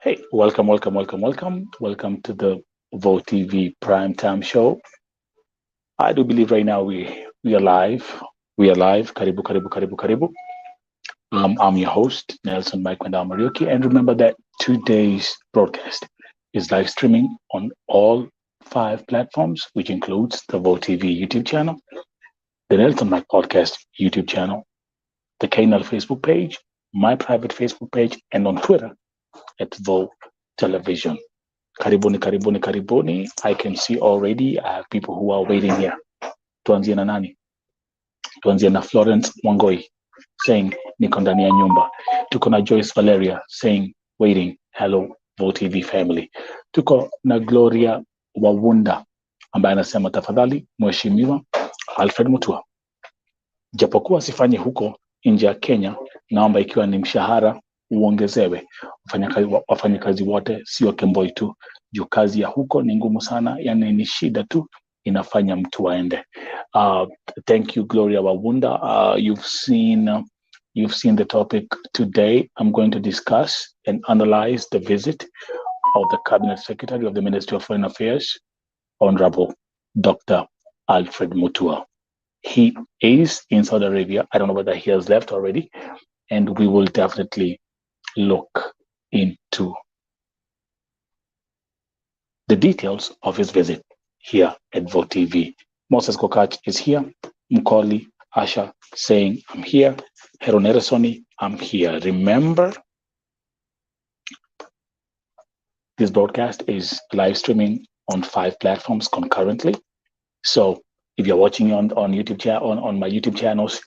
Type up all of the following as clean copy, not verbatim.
Hey, welcome to the Vote TV Primetime Show. I do believe right now we are live. We are live. Karibu, karibu, karibu, karibu. I'm your host, Nelson Mike Marioki, and remember that today's broadcast is live streaming on all 5 platforms, which includes the Vote TV YouTube channel, the Nelson Mike Podcast YouTube channel, the KNL Facebook page, my private Facebook page, and on Twitter at Vote Television. Karibuni, karibuni, karibuni. I can see already I have people who are waiting here. Tuanzie na nani? Tuanzie na Florence Mwangoi saying niko ndani ya nyumba. Tuko na Joyce Valeria saying waiting. Hello Vote TV family. Tuko na Gloria Wawunda ambaye anasema tafadhali mheshimiwa Alfred Mutua, japokuwa sifanyi huko nje ya Kenya, naomba ikiwa ni mshahara uongezewe. Wafanyakazi wote sio Kemboi tu, juu kazi ya huko ni ngumu sana, yani ni shida tu inafanya mtu aende. Thank you Gloria Wawunda. You've seen the topic today. I'm going to discuss and analyze the visit of the Cabinet Secretary of the Ministry of Foreign Affairs, Honorable Dr. Alfred Mutua. He is in Saudi Arabia. I don't know whether he has left already, and we will definitely look into the details of his visit here at Vote TV. Moses Kokach is here. Mkoli Asha saying, I'm here. Heroneresoni, I'm here. Remember, this broadcast is live streaming on 5 platforms concurrently. So if you're watching on YouTube on my YouTube channels,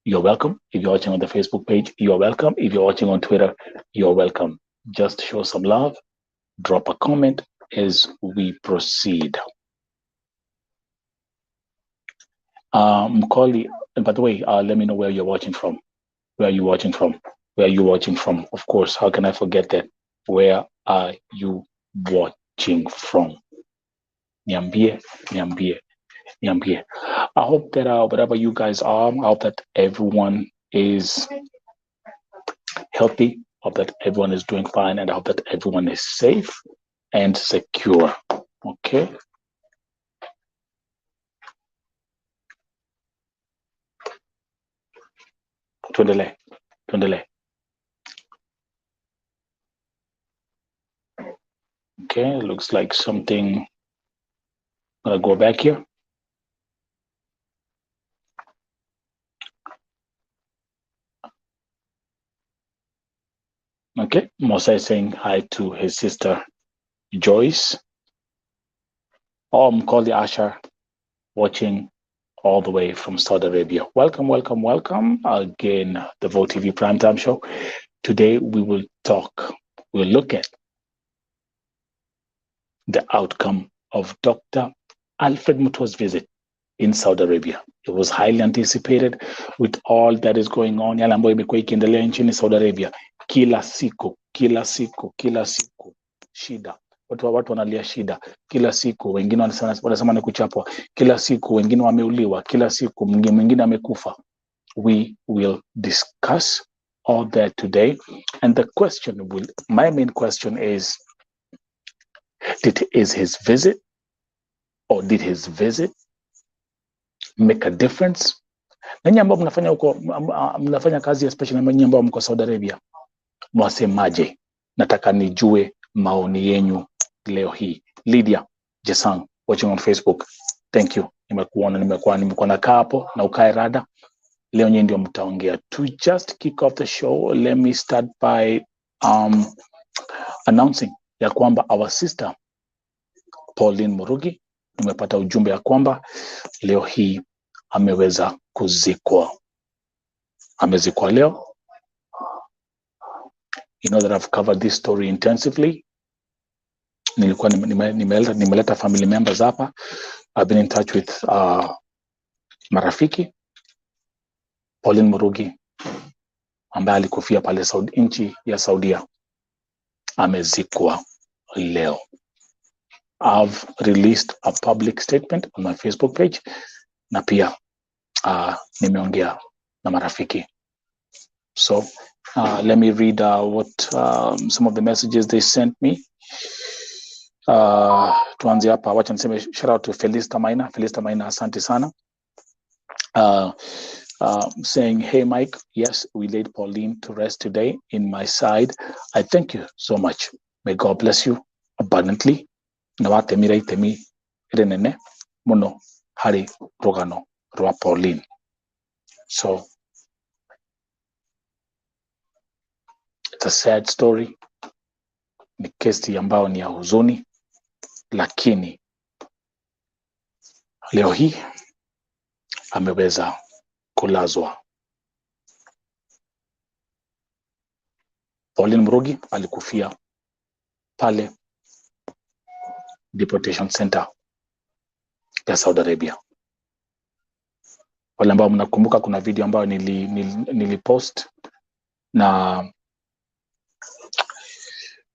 you're welcome. If you're watching on the Facebook page, you're welcome. If you're watching on Twitter, you're welcome. Just show some love. Drop a comment as we proceed. Mkoli, and by the way, let me know where you're watching from. Where are you watching from? Where are you watching from? Of course, how can I forget that? Where are you watching from? Niambie. I hope that wherever you guys are, I hope that everyone is healthy. I hope that everyone is doing fine, and I hope that everyone is safe and secure. Okay. Tuendelee. Okay, looks like something. I'm gonna go back here. Okay, Mosa is saying hi to his sister Joyce. Mkoli Asher watching all the way from Saudi Arabia. Welcome again, the Vote TV Primetime Show. Today we'll look at the outcome of Dr. Alfred Mutua's visit in Saudi Arabia. It was highly anticipated with all that is going on. Yale ambayo imekuwa ikiendelea nchini Saudi Arabia. Kila siku shida. Watu wanalia shida kila siku, wengine wanasema ni kuchapwa kila siku, wengine wameuliwa kila siku, mwingine amekufa. We will discuss all that today, and my main question is, did his visit make a difference? Nanyi ambao mnafanya kazi, especially nanyi ambao mko Saudi Arabia, mwasemaje? Nataka nijue maoni yenyu leo hii. Lydia Jesang watching on Facebook, thank you. Nimekuwa nakaa hapo na ukae rada. Leo nyinyi ndio mtaongea. To just kick off the show, let me start by announcing ya kwamba our sister Pauline Murugi, nimepata ujumbe ya kwamba leo hii ameweza kuzikwa. Amezikwa leo. You know that I've covered this story intensively. Nilikuwa nimeleta family members hapa. I've been in touch with marafiki. Pauline Murugi ambaye alikufia pale nchi ya Saudia amezikwa leo. I've released a public statement on my Facebook page, na pia nimeongea na marafiki. So let me read what some of the messages they sent me. Tuanze hapa, wacha niseme shout out to Felista Maina, asante sana. Saying, hey Mike, yes, we laid Pauline to rest today in my side. I thank you so much. May God bless you abundantly. Nawatemi temi renene muno hari rogano rwa Pauline. So it's a sad story. Ni kesi ambayo ni ya huzuni, lakini leo hii ameweza kulazwa. Pauline Murugi alikufia pale deportation center ya Saudi Arabia. Wale ambao mnakumbuka, kuna video ambayo nilipost na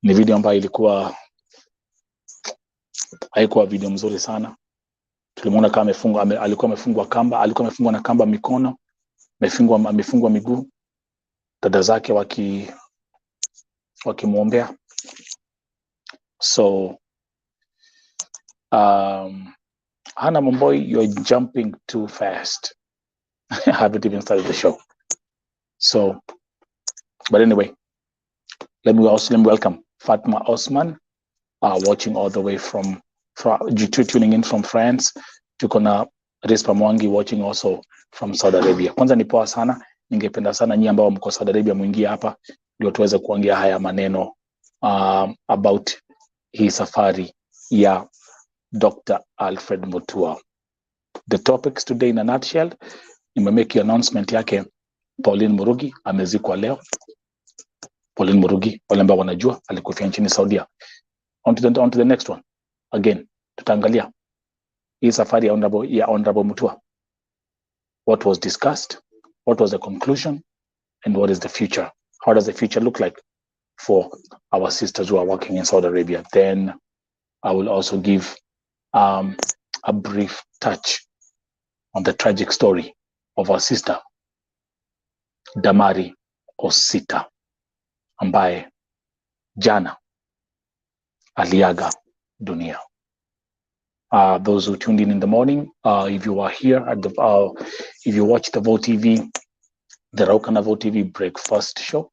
ni video ambayo ilikuwa haikuwa video mzuri sana. Tulimuona kama alikuwa amefungwa kamba, alikuwa amefungwa na kamba mikono, amefungwa miguu, dada zake wakimuombea. So Hannah Momboy, you're jumping too fast. I haven't even started the show. So, but anyway, let me welcome Fatma Osman, watching all the way from tuning in from France. Tuko na Rispa Mwangi watching also from Saudi Arabia. Kwanza ni poa sana, ningependa sana nyinyi ambao mko Saudi Arabia muingie hapa ndio tuweze kuongea haya maneno about hii safari ya Dr. Alfred Mutua. The topics today in a nutshell, nimemake announcement yake. Pauline Murugi amezikwa leo. Pauline Murugi, wale ambao wanajua, alikufia nchini Saudia. On to the next one. Again, tutaangalia hii safari ya Honorable Mutua. What was discussed? What was the conclusion? And what is the future? How does the future look like for our sisters who are working in Saudi Arabia? Then I will also give a brief touch on the tragic story of our sister Damari Osita, ambaye jana aliaga dunia. Those who tuned in the morning, if you are here at the if you watch the Vote TV, the Rauka na Vote TV breakfast show,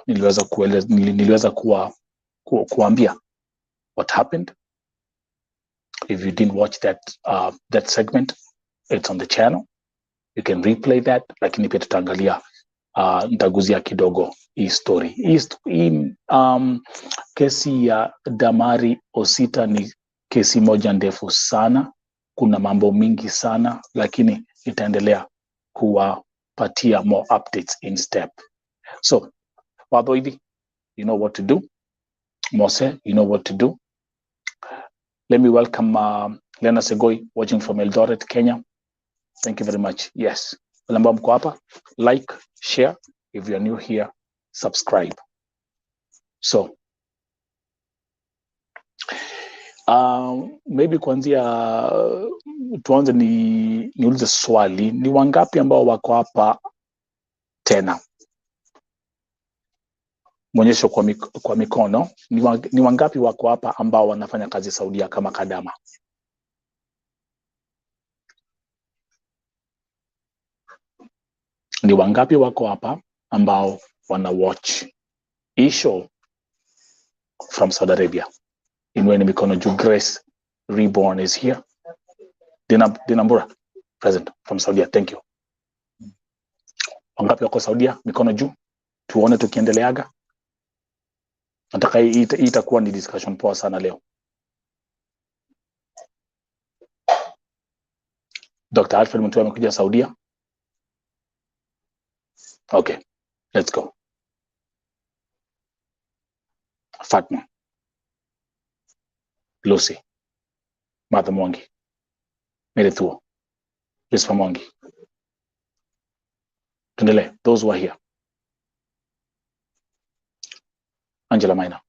niliweza kuambia what happened. If you didn't watch that segment, it's on the channel. You can replay that. Lakini pia tutaangalia ntaguzia kidogo hii story. Kesi ya Damari Osita ni kesi moja ndefu sana. Kuna mambo mingi sana, lakini itaendelea kuwapatia more updates in step. So, Wadoidi, you know what to do. Mose, you know what to do. Let me welcome Lena Segoi, watching from Eldoret, Kenya. Thank you very much. Yes. Wale mko hapa, like, share. If you are new here, subscribe. So, maybe kuanzia tuanze niulize swali, ni wangapi ambao wako hapa tena? Mwonyesho kwa mikono, ni wangapi wako hapa ambao wanafanya kazi Saudia kama kadama? Ni wangapi wako hapa ambao wana watch hii show from Saudi Arabia? Inweni mikono juu. Grace Reborn is here. Dinambura present from Saudi. Thank you. Wangapi wako Saudia? Mikono juu. Tuone tukiendeleaga. Nataka hii itakuwa ni discussion poa sana leo. Dr. Alfred Mutua amekuja Saudia. Okay, let's go. Fatma, Lucy, Martha Mwangi, Merethuo, Rispa Mwangi. Tundele, those who are here. Angela Maina.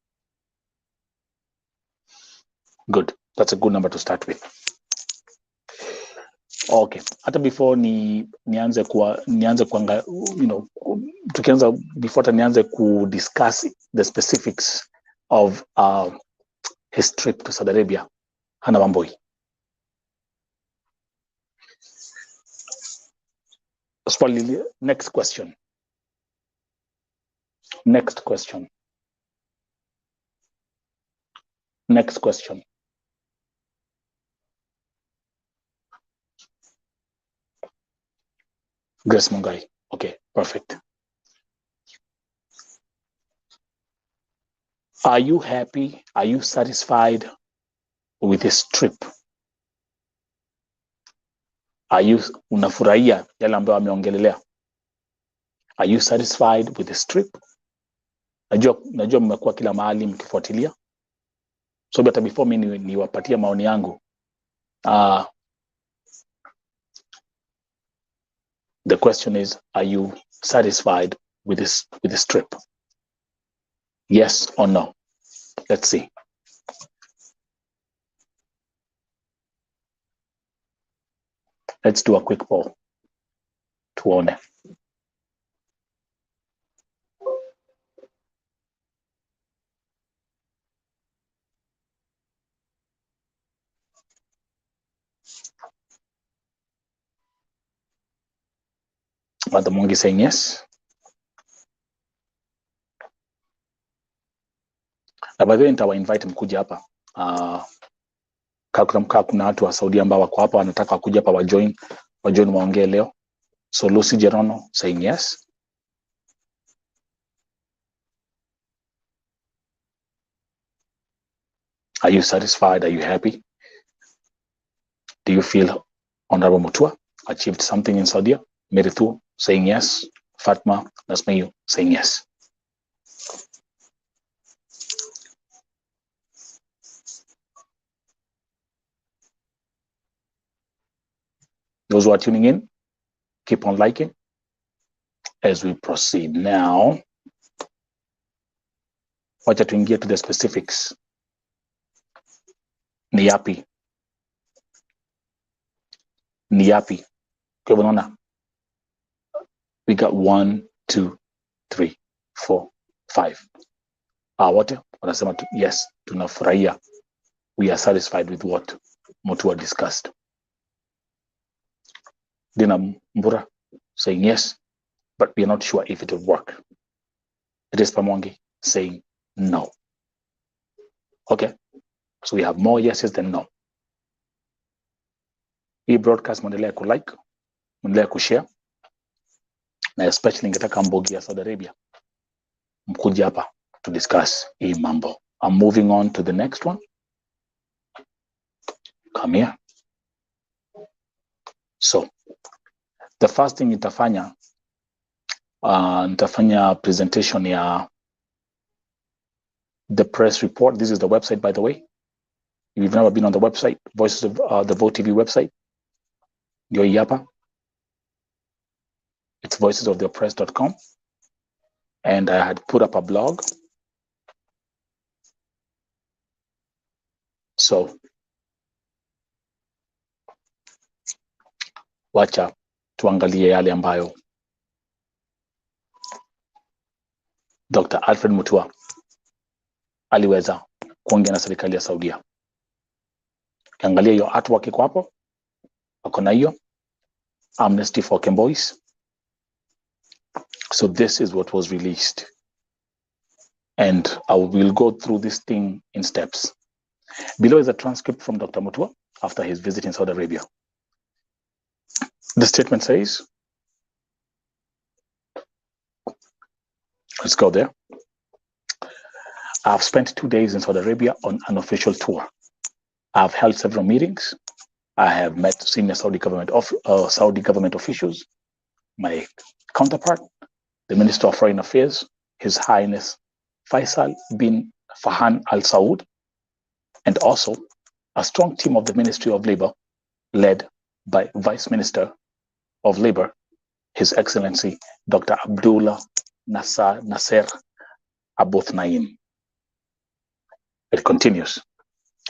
Good. That's a good number to start with. Okay. Hata before nianze kuanga, tukianza before nianze discuss the specifics of his trip to Saudi Arabia, Hana Wambui. Next question. Next question. Next question. Grace Mungai. Okay, perfect. Are you happy? Are you satisfied with this trip? Are you unafurahia yale ambayo ameongelelea? Are you satisfied with this trip? Najua mmekuwa kila mahali mkifuatilia. So hata before mimi niwapatia maoni yangu, the question is, are you satisfied with this trip? Yes or no? Let's see. Let's do a quick poll. Tuone. Mother Mungi saying yes. Na by the way nitawainvite mkuja hapa. Kuna watu wa Saudi ambao wako hapa wanataka kuja hapa wajoin waongee leo. So Lucy Gerono saying yes. Are you satisfied? Are you happy? Do you feel Honorable Mutua achieved something in Saudi? Meritu saying yes. Fatma Nasmayu saying yes. Those who are tuning in, keep on liking as we proceed. Now, wacha tuingie to the specifics. Ni yapi? Kwa unaona, we got 1, 2, 3, 4, 5. Wote wanasema yes, tunafurahia. We are satisfied with what Mutua discussed. Dina Mbura saying yes, but we are not sure if it will work. It is Pamongi saying no. Okay, so we have more yeses than no. Hii broadcast mwendelea kulike, mwendelea kushare, na especially ningetaka mbogi ya Saudi Arabia mkuja hapa to discuss hii mambo. I'm moving on to the next one. Come here. So, the first thing nitafanya presentation ya the press report. This is the website, by the way. If you've never been on the website, Voices of the Vote TV website, ndio hii hapa. It's voicesoftheoppressed.com. And I had put up a blog. So, wacha tuangalie yale ambayo Dr. Alfred Mutua aliweza kuongea na serikali ya Saudia. Kiangalia hiyo artwork iko hapo. Wako na hiyo Amnesty for KEMBOIs. So this is what was released. And I will go through this thing in steps. Below is a transcript from Dr. Mutua after his visit in Saudi Arabia. The statement says, let's go there. I've spent 2 days in Saudi Arabia on an official tour. I've held several meetings. I have met senior Saudi government officials, my counterpart, the Minister of Foreign Affairs, His Highness Faisal bin Fahan Al Saud, and also a strong team of the Ministry of Labor, led by Vice Minister of Labor, His Excellency Dr. Abdullah Nasser Aboth Naim. It continues.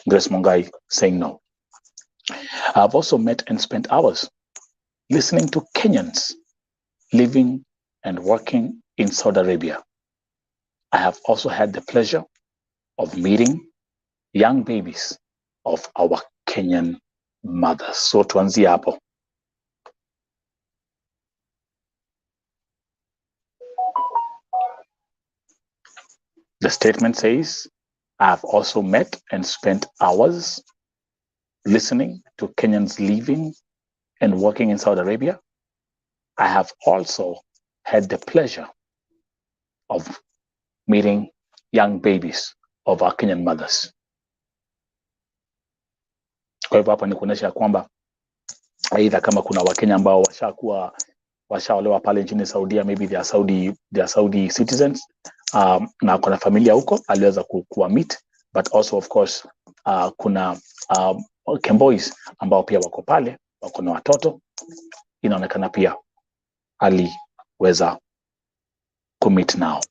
Grace Mungai saying no. I've also met and spent hours listening to Kenyans living and working in Saudi Arabia. I have also had the pleasure of meeting young babies of our Kenyan mothers. So tuanzie hapo. The statement says, I have also met and spent hours listening to Kenyans living and working in Saudi Arabia. I have also had the pleasure of meeting young babies of our Kenyan mothers. Kwa hivyo hapa ni kuonyesha kwamba aidha kama kuna Wakenya ambao washaolewa pale nchini Saudia, maybe they are Saudi citizens, na kuna familia huko aliweza kuwa meet, but also of course kuna KEMBOIs ambao pia wako pale, wako na watoto, inaonekana pia aliweza kumit now.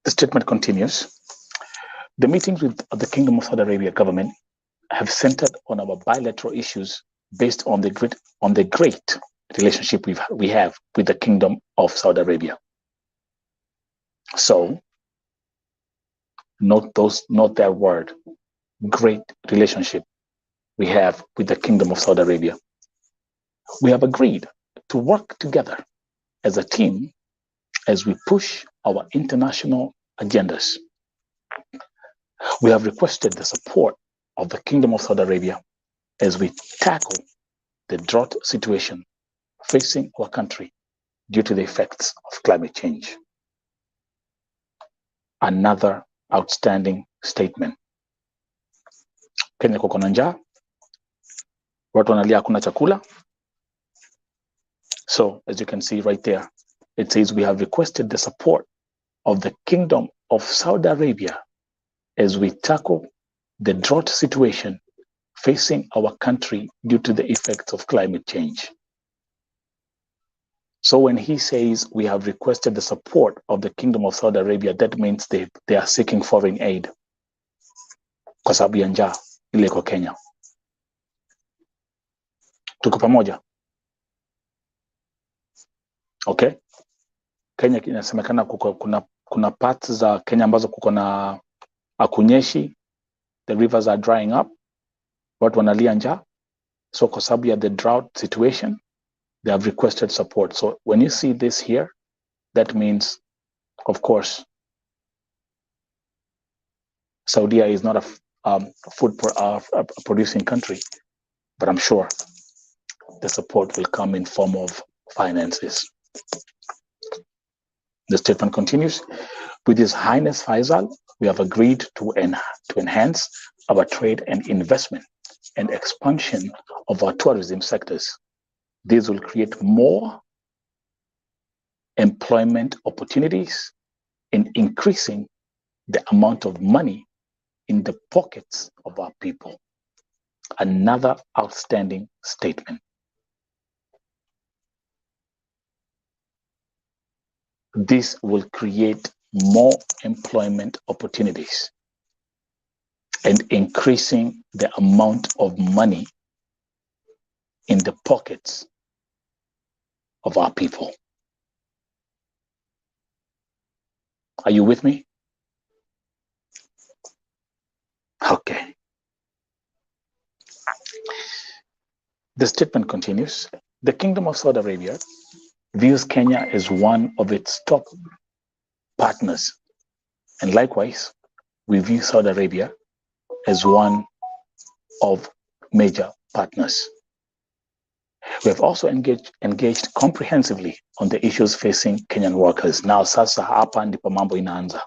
The statement continues. The meetings with the Kingdom of Saudi Arabia government have centered on our bilateral issues based on the great relationship we have with the Kingdom of Saudi Arabia. So, note that word, great relationship we have with the Kingdom of Saudi Arabia. We have agreed to work together as a team as we push our international agendas. We have requested the support of the Kingdom of Saudi Arabia as we tackle the drought situation facing our country due to the effects of climate change. Another outstanding statement. Kenya kuko na njaa, watu wanalia hakuna chakula. So, as you can see right there, it says we have requested the support of the Kingdom of Saudi Arabia as we tackle the drought situation facing our country due to the effects of climate change. So when he says we have requested the support of the Kingdom of Saudi Arabia, that means they are seeking foreign aid. Kwa sababu ya njaa ile kwa Kenya. Tuko pamoja? Okay? Kenya inasemekana kuna parts za Kenya ambazo kuko na akunyeshi, the rivers are drying up, watu wanalia njaa. So kwa sababu ya the drought situation, they have requested support. So when you see this here, that means, of course, Saudi is not a food producing country, but I'm sure the support will come in form of finances. The statement continues, with His Highness Faisal, we have agreed to enhance our trade and investment and expansion of our tourism sectors. This will create more employment opportunities and increasing the amount of money in the pockets of our people. Another outstanding statement. This will create more employment opportunities and increasing the amount of money in the pockets of our people. Are you with me? Okay. The statement continues. The Kingdom of Saudi Arabia views Kenya as one of its top partners. And likewise, we view Saudi Arabia as one of major partners. We have also engaged comprehensively on the issues facing Kenyan workers. Now sasa hapa ndipo mambo inaanza.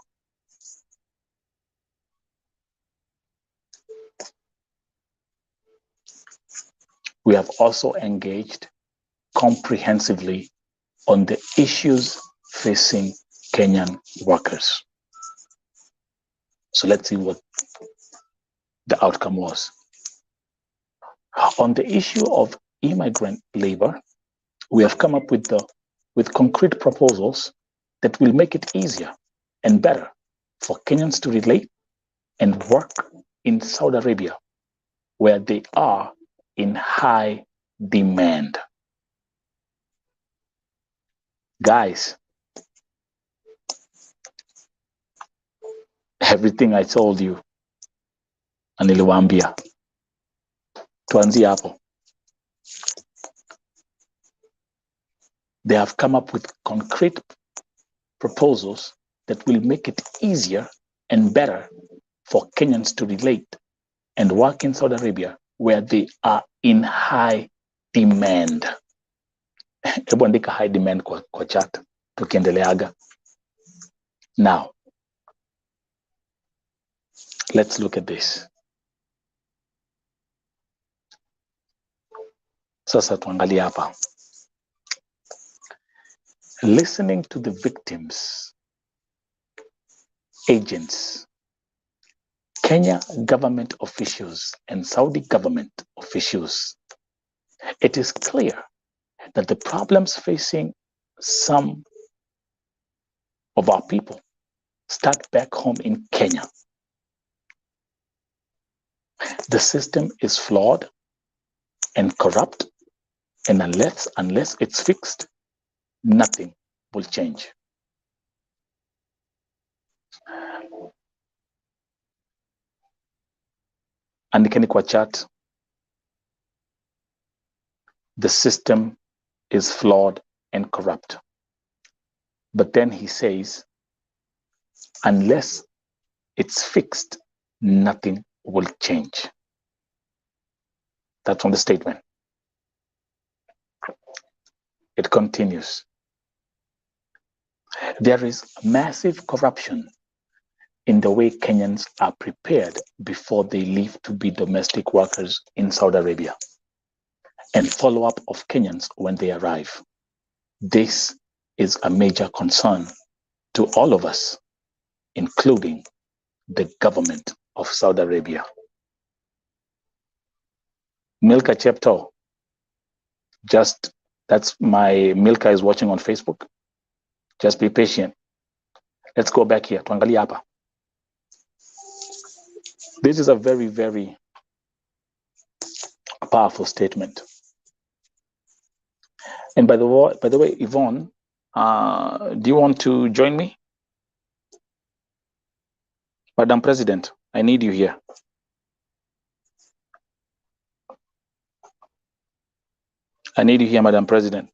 We have also engaged comprehensively on the issues facing Kenyan workers. So let's see what the outcome was. On the issue of immigrant labor, we have come up with concrete proposals that will make it easier and better for Kenyans to relate and work in Saudi Arabia, where they are in high demand. Guys, everything I told you, niliwaambia, tuanzie hapo. They have come up with concrete proposals that will make it easier and better for Kenyans to relate and work in Saudi Arabia, where they are in high demand. Hebu andika high demand kwa chat tukiendeleaga. Now, let's look at this. Sasa tuangalie hapa. Listening to the victims, agents, Kenya government officials, and Saudi government officials, it is clear that the problems facing some of our people start back home in Kenya. The system is flawed and corrupt, and unless it's fixed, nothing will change. Andikeni kwa chat, the system is flawed and corrupt. But then he says, unless it's fixed, nothing will change. That's on the statement. It continues. There is massive corruption in the way Kenyans are prepared before they leave to be domestic workers in Saudi Arabia, and follow-up of Kenyans when they arrive. This is a major concern to all of us, including the government of Saudi Arabia. Milka Chepto, that's my Milka is watching on Facebook. Just be patient. Let's go back here. Tuangalie hapa. This is a very, very powerful statement. And by the way, Yvonne, do you want to join me? Madam President, I need you here. I need you here, Madam President.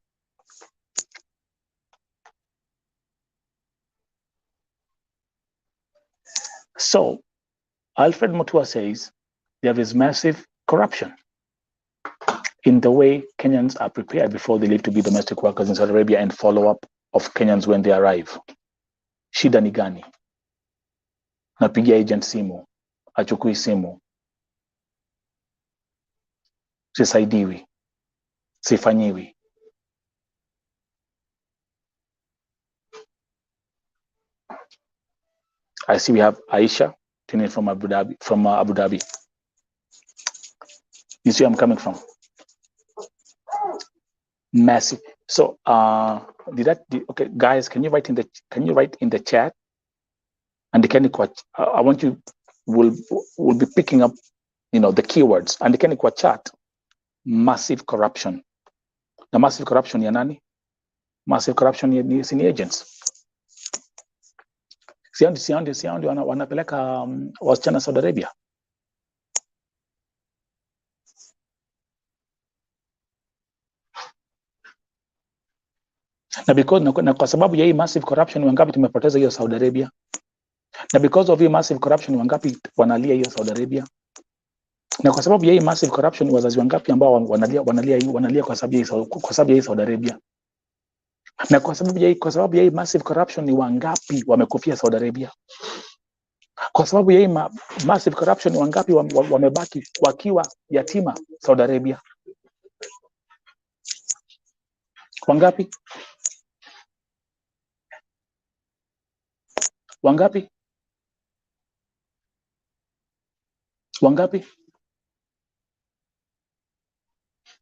So, Alfred Mutua says there is massive corruption in the way Kenyans are prepared before they leave to be domestic workers in Saudi Arabia, and follow-up of Kenyans when they arrive. Shida ni gani? Napigia agent simu, achukui simu, sisaidiwi, sifanyiwi. I see we have Aisha tuning in from Abu Dhabi. You see where I'm coming from? Massive. So okay, guys, can you write in the chat? And I want you will be picking up, the keywords. And the chat, massive corruption. The massive corruption ya nani? Massive corruption ni agents. Siandi wanapeleka wasichana Saudi Arabia. Na kwa sababu ya hii massive corruption, wangapi tumepoteza hiyo Saudi Arabia? Na because of hii massive corruption, wangapi wanalia hiyo Saudi Arabia? Na kwa sababu ya hii massive corruption, wazazi wangapi ambao wanalia kwa sababu ya hii Saudi Arabia? Na kwa sababu ya hii massive corruption, ni wangapi wamekufia Saudi Arabia? Kwa sababu ya hii massive corruption, wangapi wamebaki wakiwa yatima Saudi Arabia? Wangapi? Wangapi? Wangapi?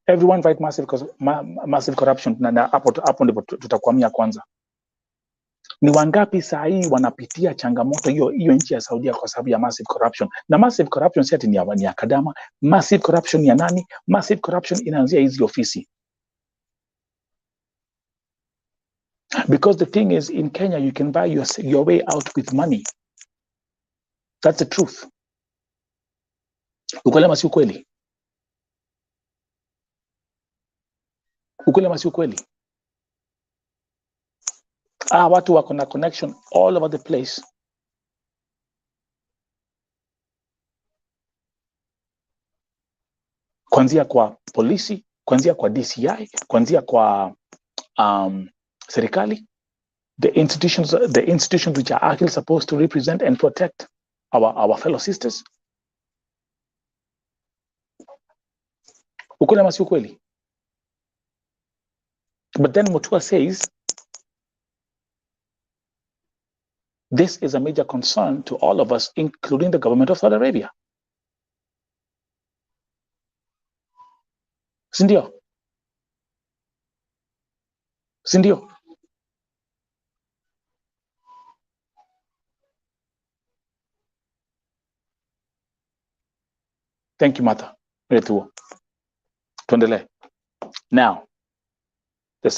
Everyone fight massive corruption, na hapo ndipo tutakwamia kwanza. Ni wangapi saa hii wanapitia changamoto hiyo nchi ya Saudia kwa sababu ya massive corruption? Na massive corruption si ati ni ya Kadama. Massive corruption ya nani? Massive corruption inaanzia hizi ofisi. Because the thing is, in Kenya, you can buy your way out with money. That's the truth. Ukweli ama si ukweli? Ukweli ama si ukweli? Watu wako na connection all over the place. Kuanzia kwa polisi, kuanzia kwa DCI, kuanzia kwa serikali, the institutions which are actually supposed to represent and protect our fellow sisters. Ukweli ama si ukweli? But then Mutua says this is a major concern to all of us, including the government of Saudi Arabia. Sindio? Sindio? Thank you, Martha. Tuendelee. Now, the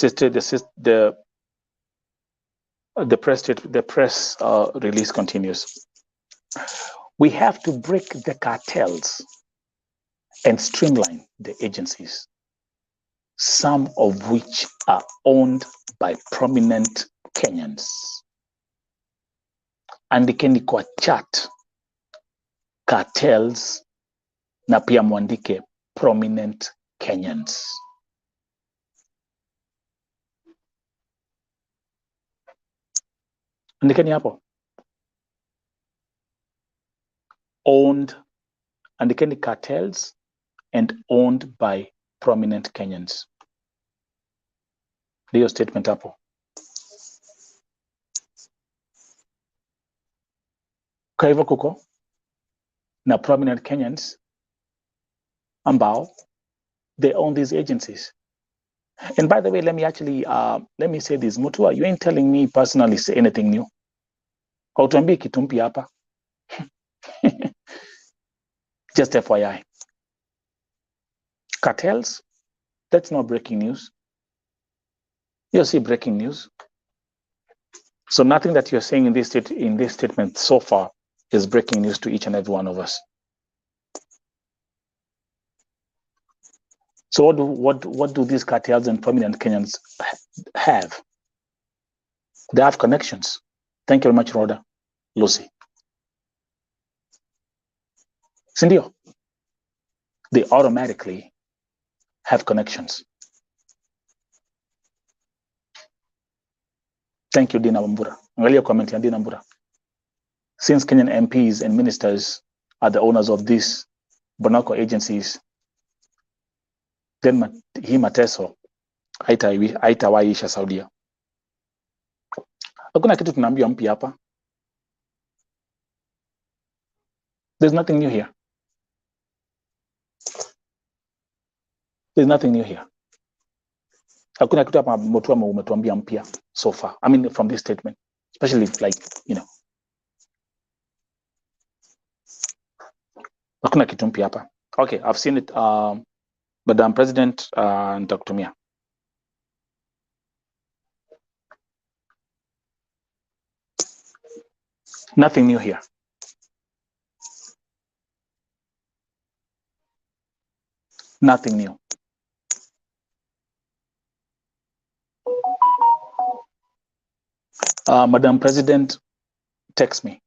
press release continues. We have to break the cartels and streamline the agencies, some of which are owned by prominent Kenyans. Andikeni kwa chat cartels na pia mwandike prominent Kenyans. Andikeni hapo. Owned, andikeni cartels and owned by prominent Kenyans. Ndio statement hapo. Kwa hivyo kuko na prominent Kenyans ambao they own these agencies. And by the way, let me say this, Mutua, you ain't telling me personally anything new. Hautuambii kitu mpya hapa. Just FYI. Cartels, that's not breaking news. You'll see breaking news. So nothing that you're saying in this statement so far is breaking news to each and every one of us. So what do these cartels and prominent Kenyans have? They have connections. Thank you very much, Rhoda. Lucy. Sindio, they automatically have connections. Thank you, Dina Wambura. Angalia comment ya Dina Wambura. Since Kenyan MPs and ministers are the owners of these Bonako agencies, then hii mateso haitawaisha Saudia. Hakuna kitu tunaambiwa mpya hapa. There's nothing new here. There's nothing new here. Hakuna kitu hapa Mutua umetuambia mpya so far. I mean, from this statement, especially like, you know. Hakuna kitu mpya hapa. Okay, I've seen it. Madam President and Dr. Mia. Nothing new here. Nothing new. Madam President, text me.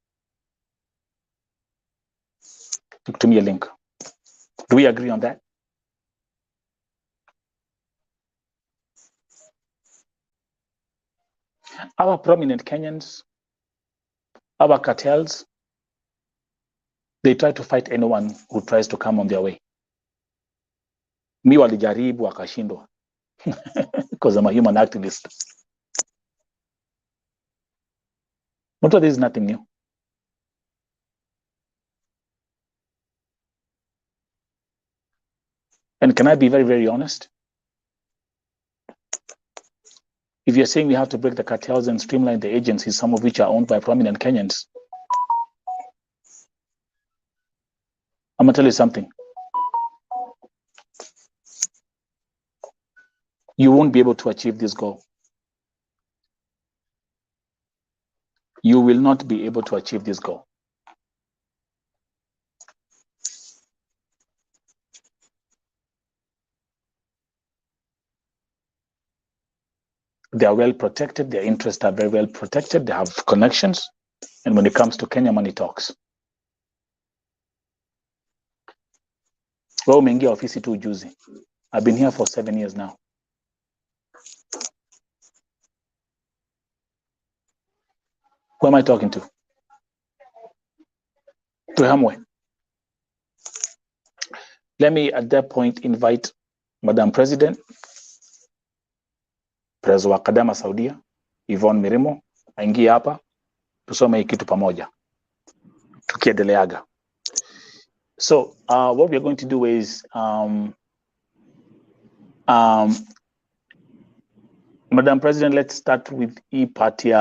To me a link. Do we agree on that? Our prominent Kenyans, our cartels, they try to fight anyone who tries to come on their way. Mi walijaribu wakashindwa because I'm a human activist. But this is nothing new. And can I be very, very honest? If you're saying we have to break the cartels and streamline the agencies, some of which are owned by prominent Kenyans, I'm gonna tell you something. You won't be able to achieve this goal. you will not be able to achieve this goal. They are well protected. Their interests are very well protected. They have connections. And when it comes to Kenya, money talks. Wewe umeingia ofisi tu juzi. I've been here for 7 years now. Who am I talking to? To Hamwe. Let me at that point invite Madam President, President wa Kadama Saudia, Yvonne Mirimo, aingie hapa tusome hii kitu pamoja tukiendeleaga. So what we're going to do is Madam President, let's start with e-party.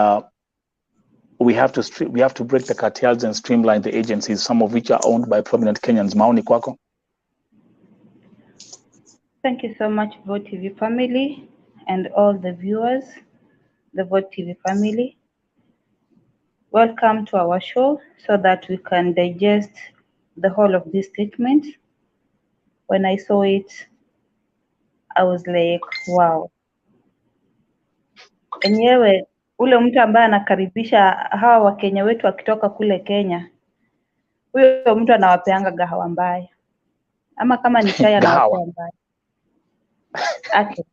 We have to break the cartels and streamline the agencies, some of which are owned by prominent Kenyans. Maoni kwako? Thank you so much, Vote TV family, and all the viewers, the Vote TV family. Welcome to our show so that we can digest the whole of this statement. When I saw it, I was like, wow. Enyewe, ule mtu ambaye anakaribisha hawa Wakenya wetu wakitoka kule Kenya, huyo mtu anawapeanga gahawa mbaya. Ama kama ni chai anawapea mbaya. Okay.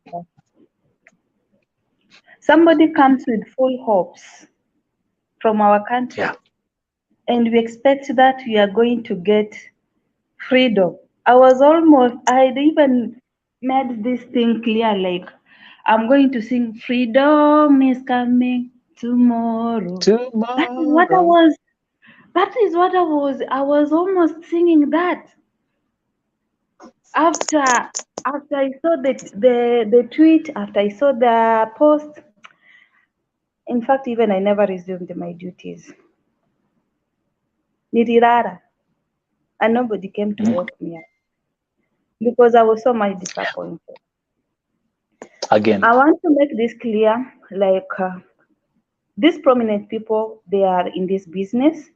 Somebody comes with full hopes from our country, Yeah. and we expect that we are going to get freedom. I even made this thing clear, like, I'm going to sing freedom is coming tomorrow. That is what I was almost singing that. After I saw the tweet, after I saw the post, in fact, even I never resumed my duties. Nirirara. And nobody came to wake me up because I was so much disappointed. Again, I want to make this clear, like these prominent people, they are in this business.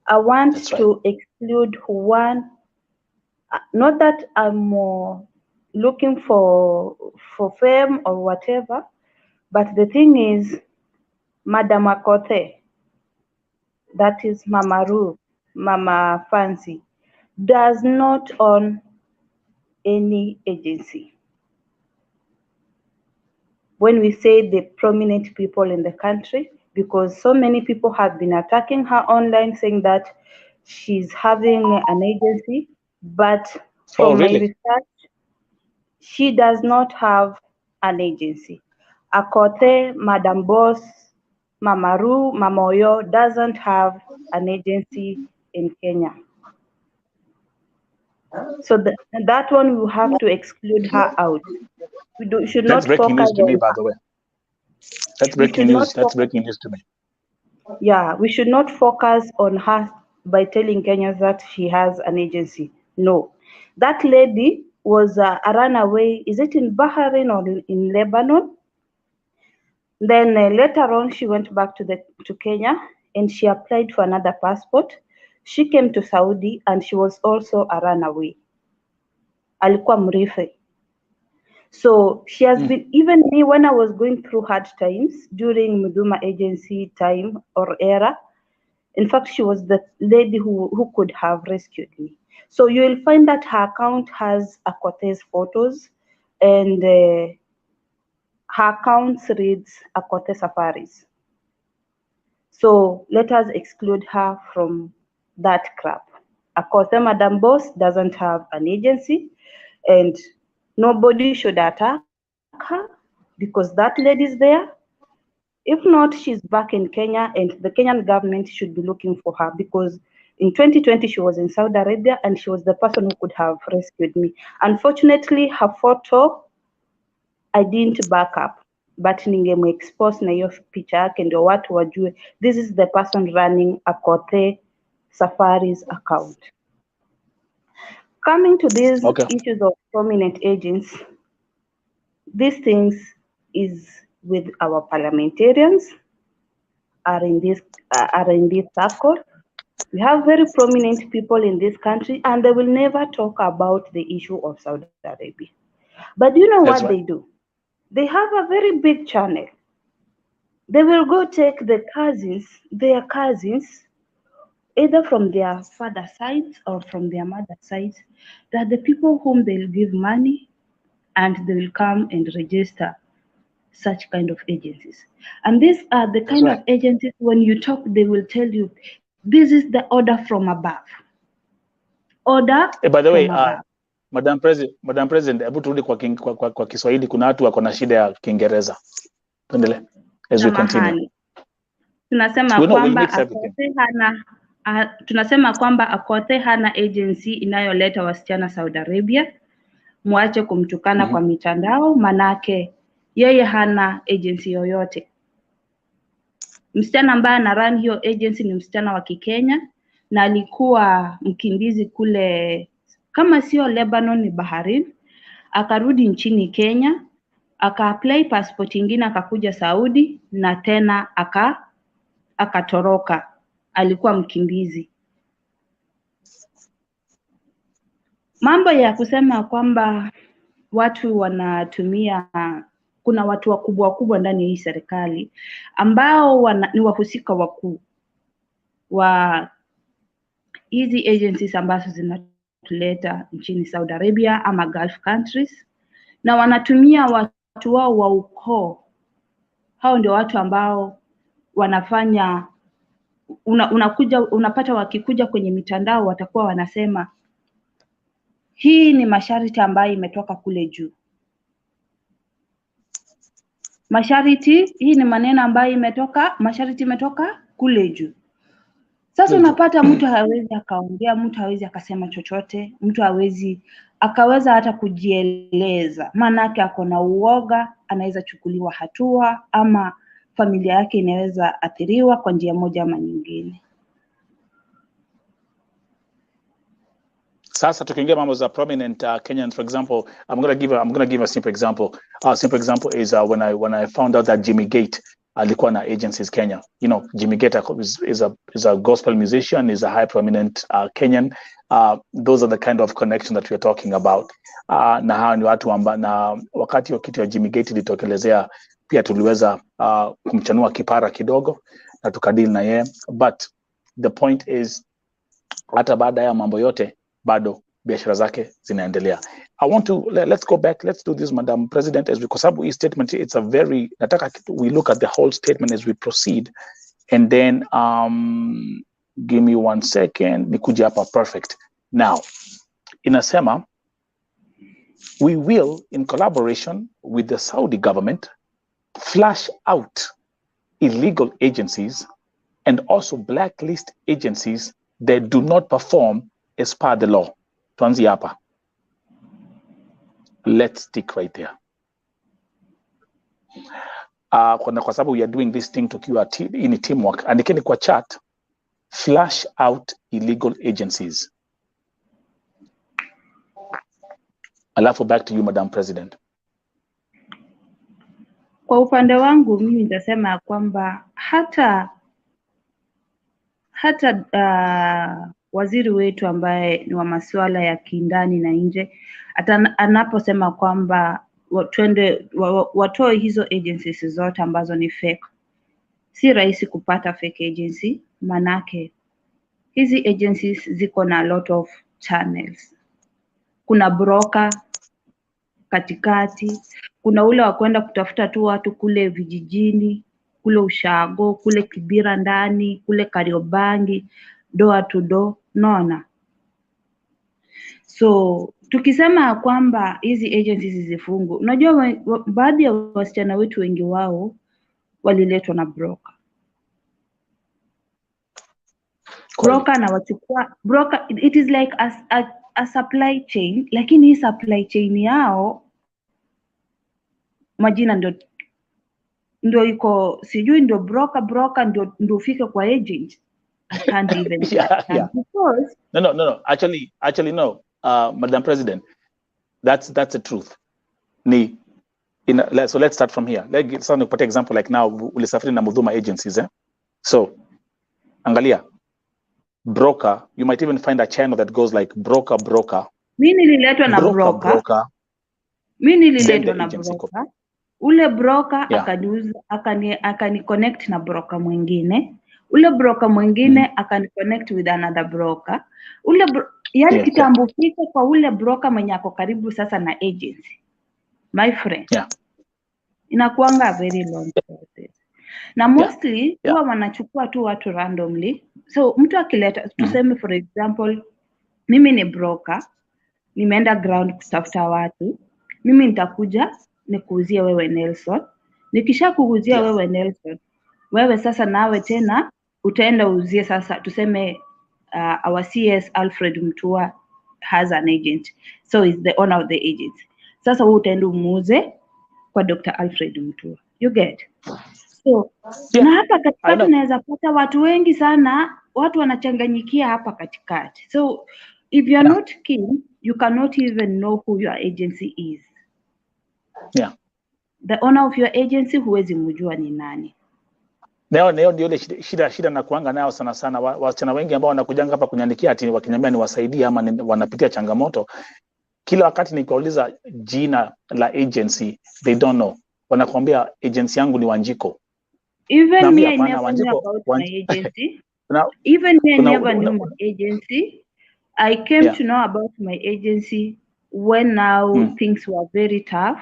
I want to exclude one, not that I'm looking for fame or whatever, but the thing is, Madam Akote, that is Mama Ru, Mama Fancy, does not own any agency. When we say the prominent people in the country, because so many people have been attacking her online saying that she's having an agency, but from my research, she does not have an agency. Akote, Madam Boss, Mama Ru, Mama Oyo doesn't have an agency in Kenya. So that one we have to exclude her out. We should not focus on her. That's breaking news to me, by the way. That's breaking news. That's breaking news to me. Yeah, we should not focus on her by telling Kenyans that she has an agency. No. That lady was a runaway. Is it in Bahrain or in Lebanon? Then later on, she went back to Kenya and she applied for another passport. She came to Saudi and she was also a runaway. Alikuwa mrife. So she has been, even me, when I was going through hard times during Muduma agency time or era, in fact, she was the lady who could have rescued me. So you will find that her account has Akote's photos, and her account reads Akote Safaris. So let us exclude her from that crap. Akote Madam Boss doesn't have an agency, and nobody should attack her because that lady is there. If not, she's back in Kenya, and the Kenyan government should be looking for her because in 2020 she was in Saudi Arabia and she was the person who could have rescued me. Unfortunately, her photo I didn't back up, but ningemexpose na hiyo picha yake ndio watu wajue this is the person running Akote Safari's account. Coming to these issues of prominent agents, these things is with our parliamentarians, are in this circle. We have very prominent people in this country, and they will never talk about the issue of Saudi Arabia. But you know That's what right. they do? They have a very big channel. They will go take their cousins, either from their father side or from their mother side, that the people whom they'll give money and they will come and register such kind of agencies. And these are the That's kind right. of agencies, when you talk, they will tell you, this is the order from above. Order By the way, from above. Madam President, hebu turudi kwa Kiswahili. Kuna watu wako na shida ya Kiingereza. Tuendelee as we continue. Samahani. Tunasema We'll kwamba mix everything. tunasema kwamba Akothe hana agency inayoleta wasichana Saudi Arabia. Mwache kumtukana kwa mitandao, manake yeye hana agency yoyote. Msichana ambaye ana run hiyo agency ni msichana wa Kikenya, na alikuwa mkimbizi kule, kama sio Lebanon ni Bahrain, akarudi nchini Kenya, aka-apply passport ingine, akakuja Saudi na tena akatoroka. Alikuwa mkimbizi. Mambo ya kusema kwamba watu wanatumia, kuna watu wakubwa ndani ya hii serikali ambao ni wahusika wakuu wa hizi agencies ambazo zinatuleta nchini Saudi Arabia ama Gulf countries, na wanatumia watu wao wa ukoo. Hao ndio watu ambao wanafanya, unapata wakikuja kwenye mitandao watakuwa wanasema hii ni masharti ambayo imetoka kule juu. Masharti, hii ni maneno ambayo masharti imetoka kule juu. Sasa unapata mtu hawezi akaongea, mtu hawezi akasema chochote, mtu hawezi akaweza hata kujieleza, maanake ako na uoga, anaweza chukuliwa hatua ama familia yake inaweza athiriwa kwa njia moja ama nyingine. Sasa tukiingia mambo za prominent Kenyans, for example, I'm gonna give a simple example. Simple example is when I found out that Jimmy Gate alikuwa na agencies Kenya. You know, Jimmy Gate is a gospel musician, is a high prominent Kenyan. Those are the kind of connection that we're talking about. Na hawa ni watu na wakati wa kitu ya Jimmy Gate ilitokelezea, pia tuliweza kumchanua kipara kidogo na tukadili na yeye, but the point is hata baada ya mambo yote bado biashara zake zinaendelea. Let's go back, let's do this, Madam President, as because hii statement, it's a very, nataka we look at the whole statement as we proceed, and then give me 1 second, nikuje hapa perfect. Now, inasema, we will, in collaboration with the Saudi government, flush out illegal agencies and also blacklist agencies that do not perform as per the law. Tuanzie hapa. Let's stick right there. Kwa sababu we are doing this thing tukiwa in teamwork. Andikeni kwa chat, flush out illegal agencies. Alafu back to you, Madam President. Kwa upande wangu mimi nitasema kwamba hata waziri wetu ambaye ni wa masuala ya kindani na nje, anaposema kwamba watoe hizo agencies zote ambazo ni fake, si rahisi kupata fake agency, manake hizi agencies ziko na a lot of channels. Kuna broker katikati, kuna ule wa kwenda kutafuta tu watu kule vijijini, kule Ushago, kule Kibira ndani, kule Kariobangi, door to door, naona. So tukisema kwamba hizi agencies zifungwe, unajua baadhi ya wasichana wetu wengi wao waliletwa na broker. Broker na wachukua, broker, it is like a supply chain, lakini hii supply chain yao majina ndio iko, sijui ndio broker ndio ufike kwa agent. I can't even yeah. Because No. Actually no. Madam President, that's the truth. So let's start from here. Let's nikupatia example, like now ulisafiri na Mudhuma agencies, So angalia, broker, you might even find a channel that goes like broker. Mimi nililetwa na broker. Mimi nililetwa na broker. Ule broker akaniuza, akani connect na broker mwingine. Ule broker mwingine akani connect with another broker. Yani kitambo fika kwa ule broker mwenye ako karibu sasa na agency. My friend. Inakuanga very long process. Na mostly huwa wanachukua tu watu randomly. So mtu akileta, tuseme for example, mimi ni broker, nimeenda ground kutafuta watu, mimi nitakuja nikuuzie wewe Nelson. Nikisha kuuzia wewe Nelson, wewe sasa nawe tena utaenda uzie sasa, tuseme our CS Alfred Mutua has an agent, so is the owner of the agency. Sasa wewe utaenda umuuze kwa Dr. Alfred Mutua. You get? So na hapa katikati unaweza pata watu wengi sana, watu wanachanganyikia hapa katikati. So if you are not keen, you cannot even know who your agency is. The owner of your agency huwezi mjua ni nani. Ndio ile shida na kuanga nao sana wasichana wengi ambao wanakujanga hapa kunyandikia ati wakiniambia niwasaidie ama wanapitia changamoto. Kila wakati nikiuliza jina la agency, they don't know. Wanakuambia agency yangu ni Wanjiko. Even me, I never knew about my agency. Even me, I never knew my agency. I came to know about my agency when now things were very tough.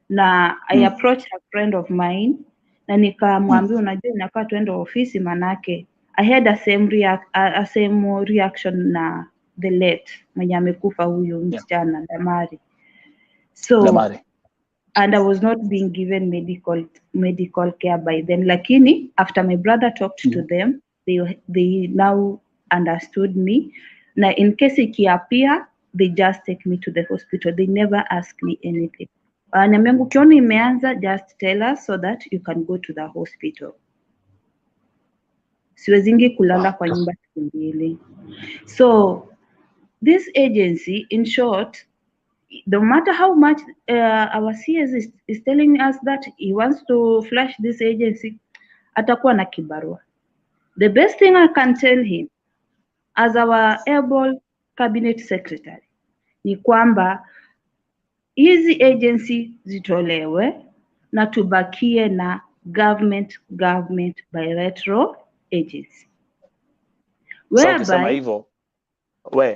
Na I approached a friend of mine na nikamwambia unajua inakaa tuende ofisi manake I had a same reaction na the late mwenye amekufa huyo msichana Damari. So and I was not being given medical care by them. Lakini after my brother talked to them, they now understood me. Na in case ikiapia, they just take me to the hospital. They never ask me anything. Niambia ukiona imeanza, just tell us so that you can go to the hospital. Siwezingi kulala kwa nyumba siku mbili. So this agency, in short, no matter how much our CS is telling us that he wants to flush this agency, atakuwa na kibarua. The best thing I can tell him as our able cabinet secretary ni kwamba hizi agency zitolewe na tubakie na government bilateral agency.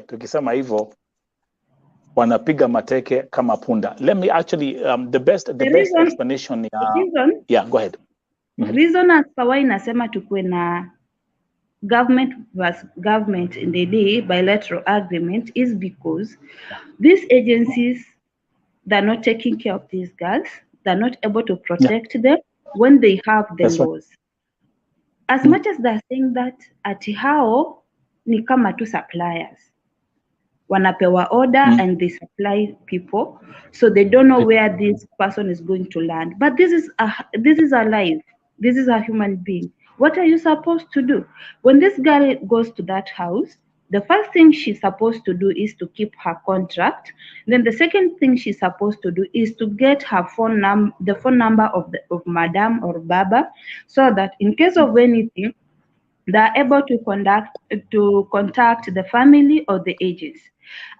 Tukisema hivyo wanapiga mateke kama punda. Let me actually the best explanation go ahead. Reason as why nasema tukue na government versus government in the day bilateral agreement is because these agencies, they're not taking care of these girls. They're not able to protect them when they have the laws. As much as they're saying that ati hao ni kama tu suppliers. Wanapewa order and they supply people, so they don't know where this person is going to land. But this is a life. This is a human being. What are you supposed to do? When this girl goes to that house, the first thing she's supposed to do is to keep her contract. Then the second thing she's supposed to do is to get her the phone number of Madam or Baba, so that in case of anything, they're able to contact the family or the agents.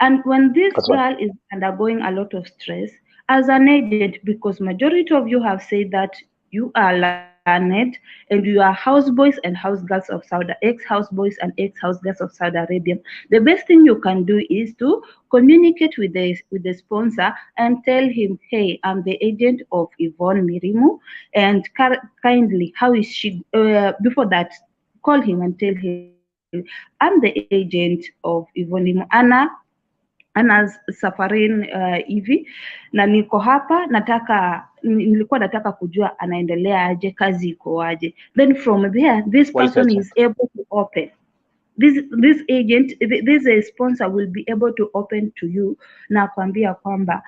And when this girl is undergoing a lot of stress, as an agent, because majority of you have said that you are learned and you are houseboys and housegirls of ex-houseboys and ex-housegirls of Saudi Arabia, the best thing you can do is to communicate with the sponsor and tell him, hey, I'm the agent of Yvonne Mirimu, and kindly, how is she, before that, call him and tell him, I'm the agent of Yvonne Mirimu, Anna's safarin hivi na niko hapa, nilikuwa nataka kujua anaendelea aje, kazi iko aje. Then from there, this person is able to open. This agent, this sponsor will be able to open to you na kuambia kwamba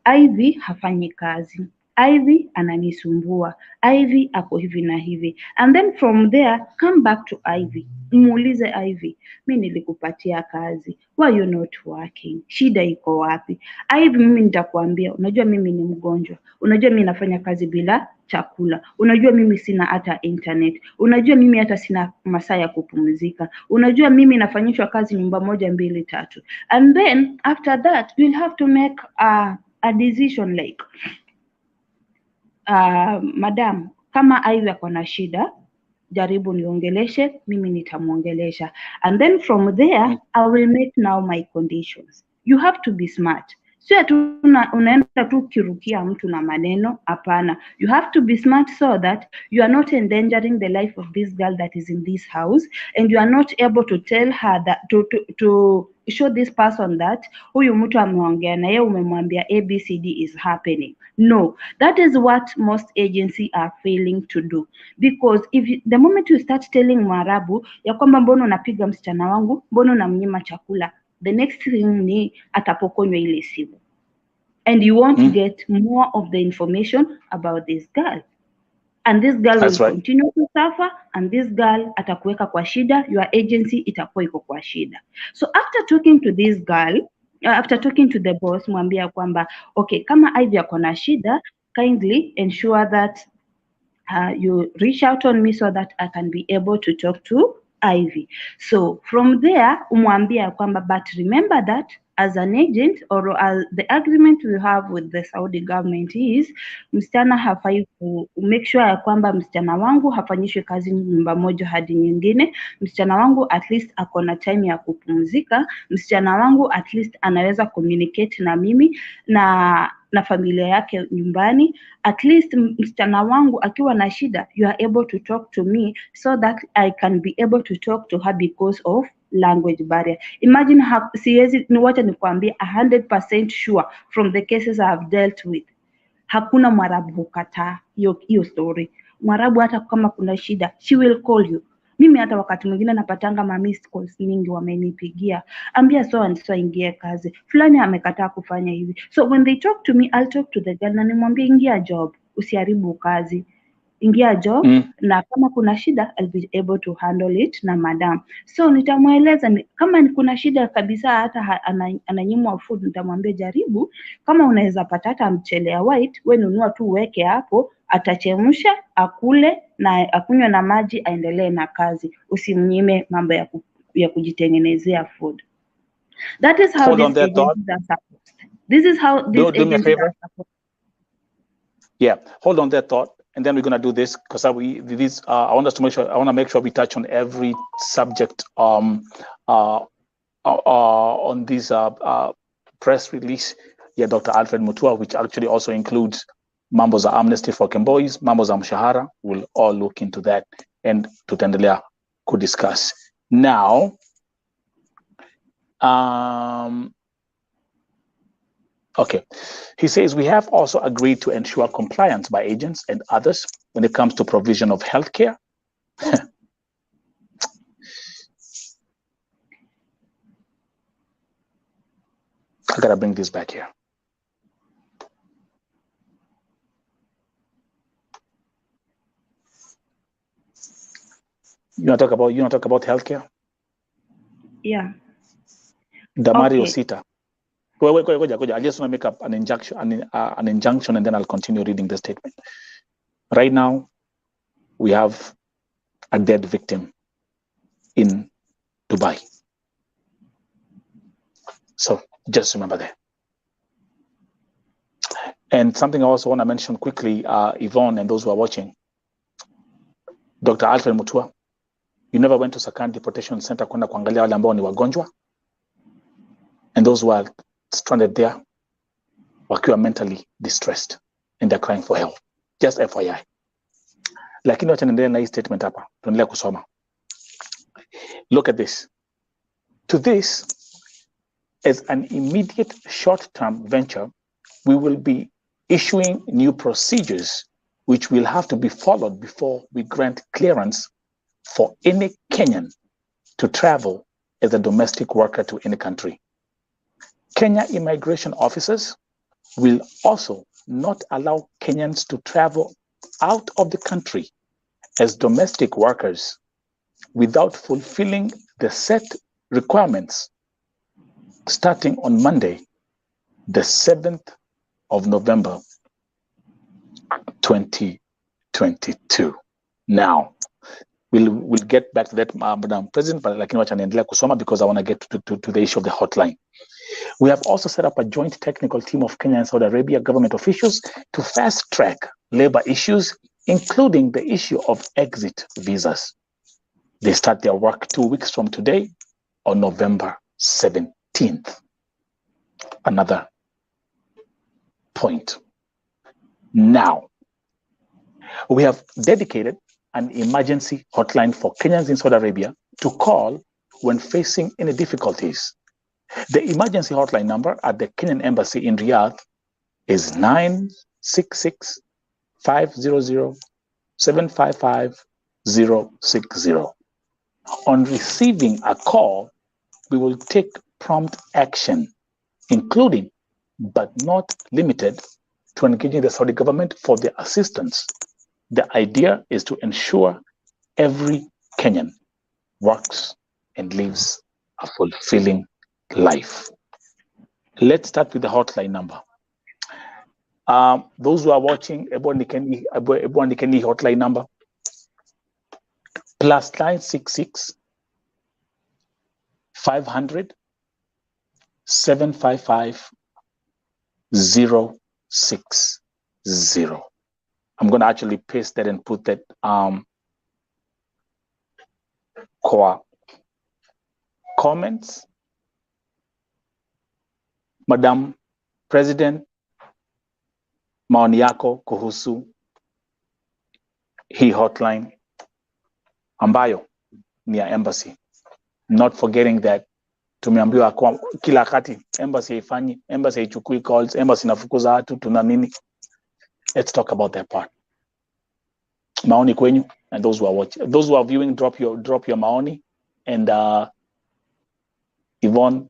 Ivy hafanyi kazi. Ivy ananisumbua, Ivy ako hivi na hivi, and then from there come back to Ivy, muulize Ivy, mi nilikupatia kazi, why you not working, shida iko wapi? Ivy, mimi nitakwambia, unajua mimi ni mgonjwa, unajua mimi nafanya kazi bila chakula, unajua mimi sina hata internet, unajua mimi hata sina masaa ya kupumzika, unajua mimi nafanyishwa kazi nyumba moja mbili tatu, and then after that you'll have to make a decision like madam, kama Ivy ako na shida, jaribu niongeleshe, mimi nitamuongelesha, and then from there I will make now my conditions. You have to be smart. Sio tu unaenda tu kirukia mtu na maneno, hapana. You have to be smart so that you are not endangering the life of this girl that is in this house, and you are not able to tell her that to show this person that huyu mtu ameongea na yeye, umemwambia ABCD is happening. No, that is what most agencies are failing to do, because the moment you start telling Mwarabu ya kwamba mbona unapiga msichana wangu, mbona unamnyima chakula, the next thing ni atapokonywa ile simu, and you won't get more of the information about this girl, and this girl will continue to suffer, and this girl atakuweka kwa shida, your agency itakuwa iko kwa shida. So after talking to this girl, after talking to the boss, mwambia kwamba okay, kama Ivy ako na shida, kindly ensure that you reach out on me so that I can be able to talk to Ivy. So from there umwambia kwamba, but remember that as an agent, or as the agreement we have with the Saudi government is, msichana hafai make sure ya kwamba msichana wangu hafanyishwe kazi nyumba moja hadi nyingine, msichana wangu at least ako na time ya kupumzika, msichana wangu at least anaweza communicate na mimi na familia yake nyumbani, at least msichana wangu akiwa na shida, you are able to talk to me so that I can be able to talk to her because of language barrier. Imagine siwezi, wacha nikwambie 100% sure from the cases I have dealt with, hakuna Mwarabu hukataa hiyo story. Mwarabu hata kama kuna shida, she will call you. Mimi hata wakati mwingine napatanga ma missed calls mingi, wamenipigia, ambia so and so ingie kazi, fulani amekataa kufanya hivi. So when they talk to me, I'll talk to the girl na nimwambie ingia job, usiharibu kazi, ingia job, na kama kuna shida I'll be able to handle it na madam. So nitamweleza kama kuna shida kabisa, hata ananyimwa food, nitamwambia jaribu, kama unaweza pata hata mchele ya white, wewe nunua tu weke hapo, atachemsha akule na akunywe na maji, aendelee na kazi, usimnyime mambo ya kujitengenezea food. That is how these agencies are supposed. This is how these agencies are supposed. Yeah, hold on that thought, and then we're going to do this because I want us to make sure. I want to make sure we touch on every subject on this press release. Yeah, Dr. Alfred Mutua, which actually also includes Mambo's Amnesty for KEMBOIs, Mambo's MSHAHARA. We'll all look into that, and Tutendelea could discuss. Now, okay, he says we have also agreed to ensure compliance by agents and others when it comes to provision of healthcare. I gotta bring this back here. You want to talk about healthcare? Yeah. Damari Osita. Wait. I just want to make up an injunction, and then I'll continue reading the statement. Right now, we have a dead victim in Dubai. So just remember that. And something I also want to mention quickly, Yvonne and those who are watching, Dr. Alfred Mutua, you never went to Sakani Deportation Center kwenda kuangalia wale ambao ni wagonjwa, and those who are stranded there wakiwa mentally distressed and they're crying for help. Just FYI. Lakini wacha niendelee na hii statement hapa. Tuendelee kusoma. Look at this. To this, as an immediate short-term venture, we will be issuing new procedures which will have to be followed before we grant clearance for any Kenyan to travel as a domestic worker to any country. Kenya immigration officers will also not allow Kenyans to travel out of the country as domestic workers without fulfilling the set requirements starting on Monday, the 7th of November, 2022. Now, we'll get back to that, Madam President, but lakini wacha niendelea kusoma because I want to get to the issue of the hotline. We have also set up a joint technical team of Kenya and Saudi Arabia government officials to fast-track labor issues, including the issue of exit visas. They start their work 2 weeks from today on November 17th. Another point. Now, we have dedicated an emergency hotline for Kenyans in Saudi Arabia to call when facing any difficulties. The emergency hotline number at the Kenyan Embassy in Riyadh is 966-500-755-060. On receiving a call, we will take prompt action, including, but not limited to engaging the Saudi government for their assistance. The idea is to ensure every Kenyan works and lives a fulfilling life. Let's start with the hotline number. Those who are watching, everyone can hotline number +966 500 755 060. I'm going to actually paste that and put that comments. Madam President, maoni yako kuhusu hii hotline ambayo ni ya embassy. Not forgetting that tumeambiwa kwa kila wakati embassy haifanyi, embassy haichukui calls, embassy inafukuza watu, tuna nini. Let's talk about that part. Maoni kwenyu, and those who are watching, those who are viewing, drop your maoni, and Yvonne.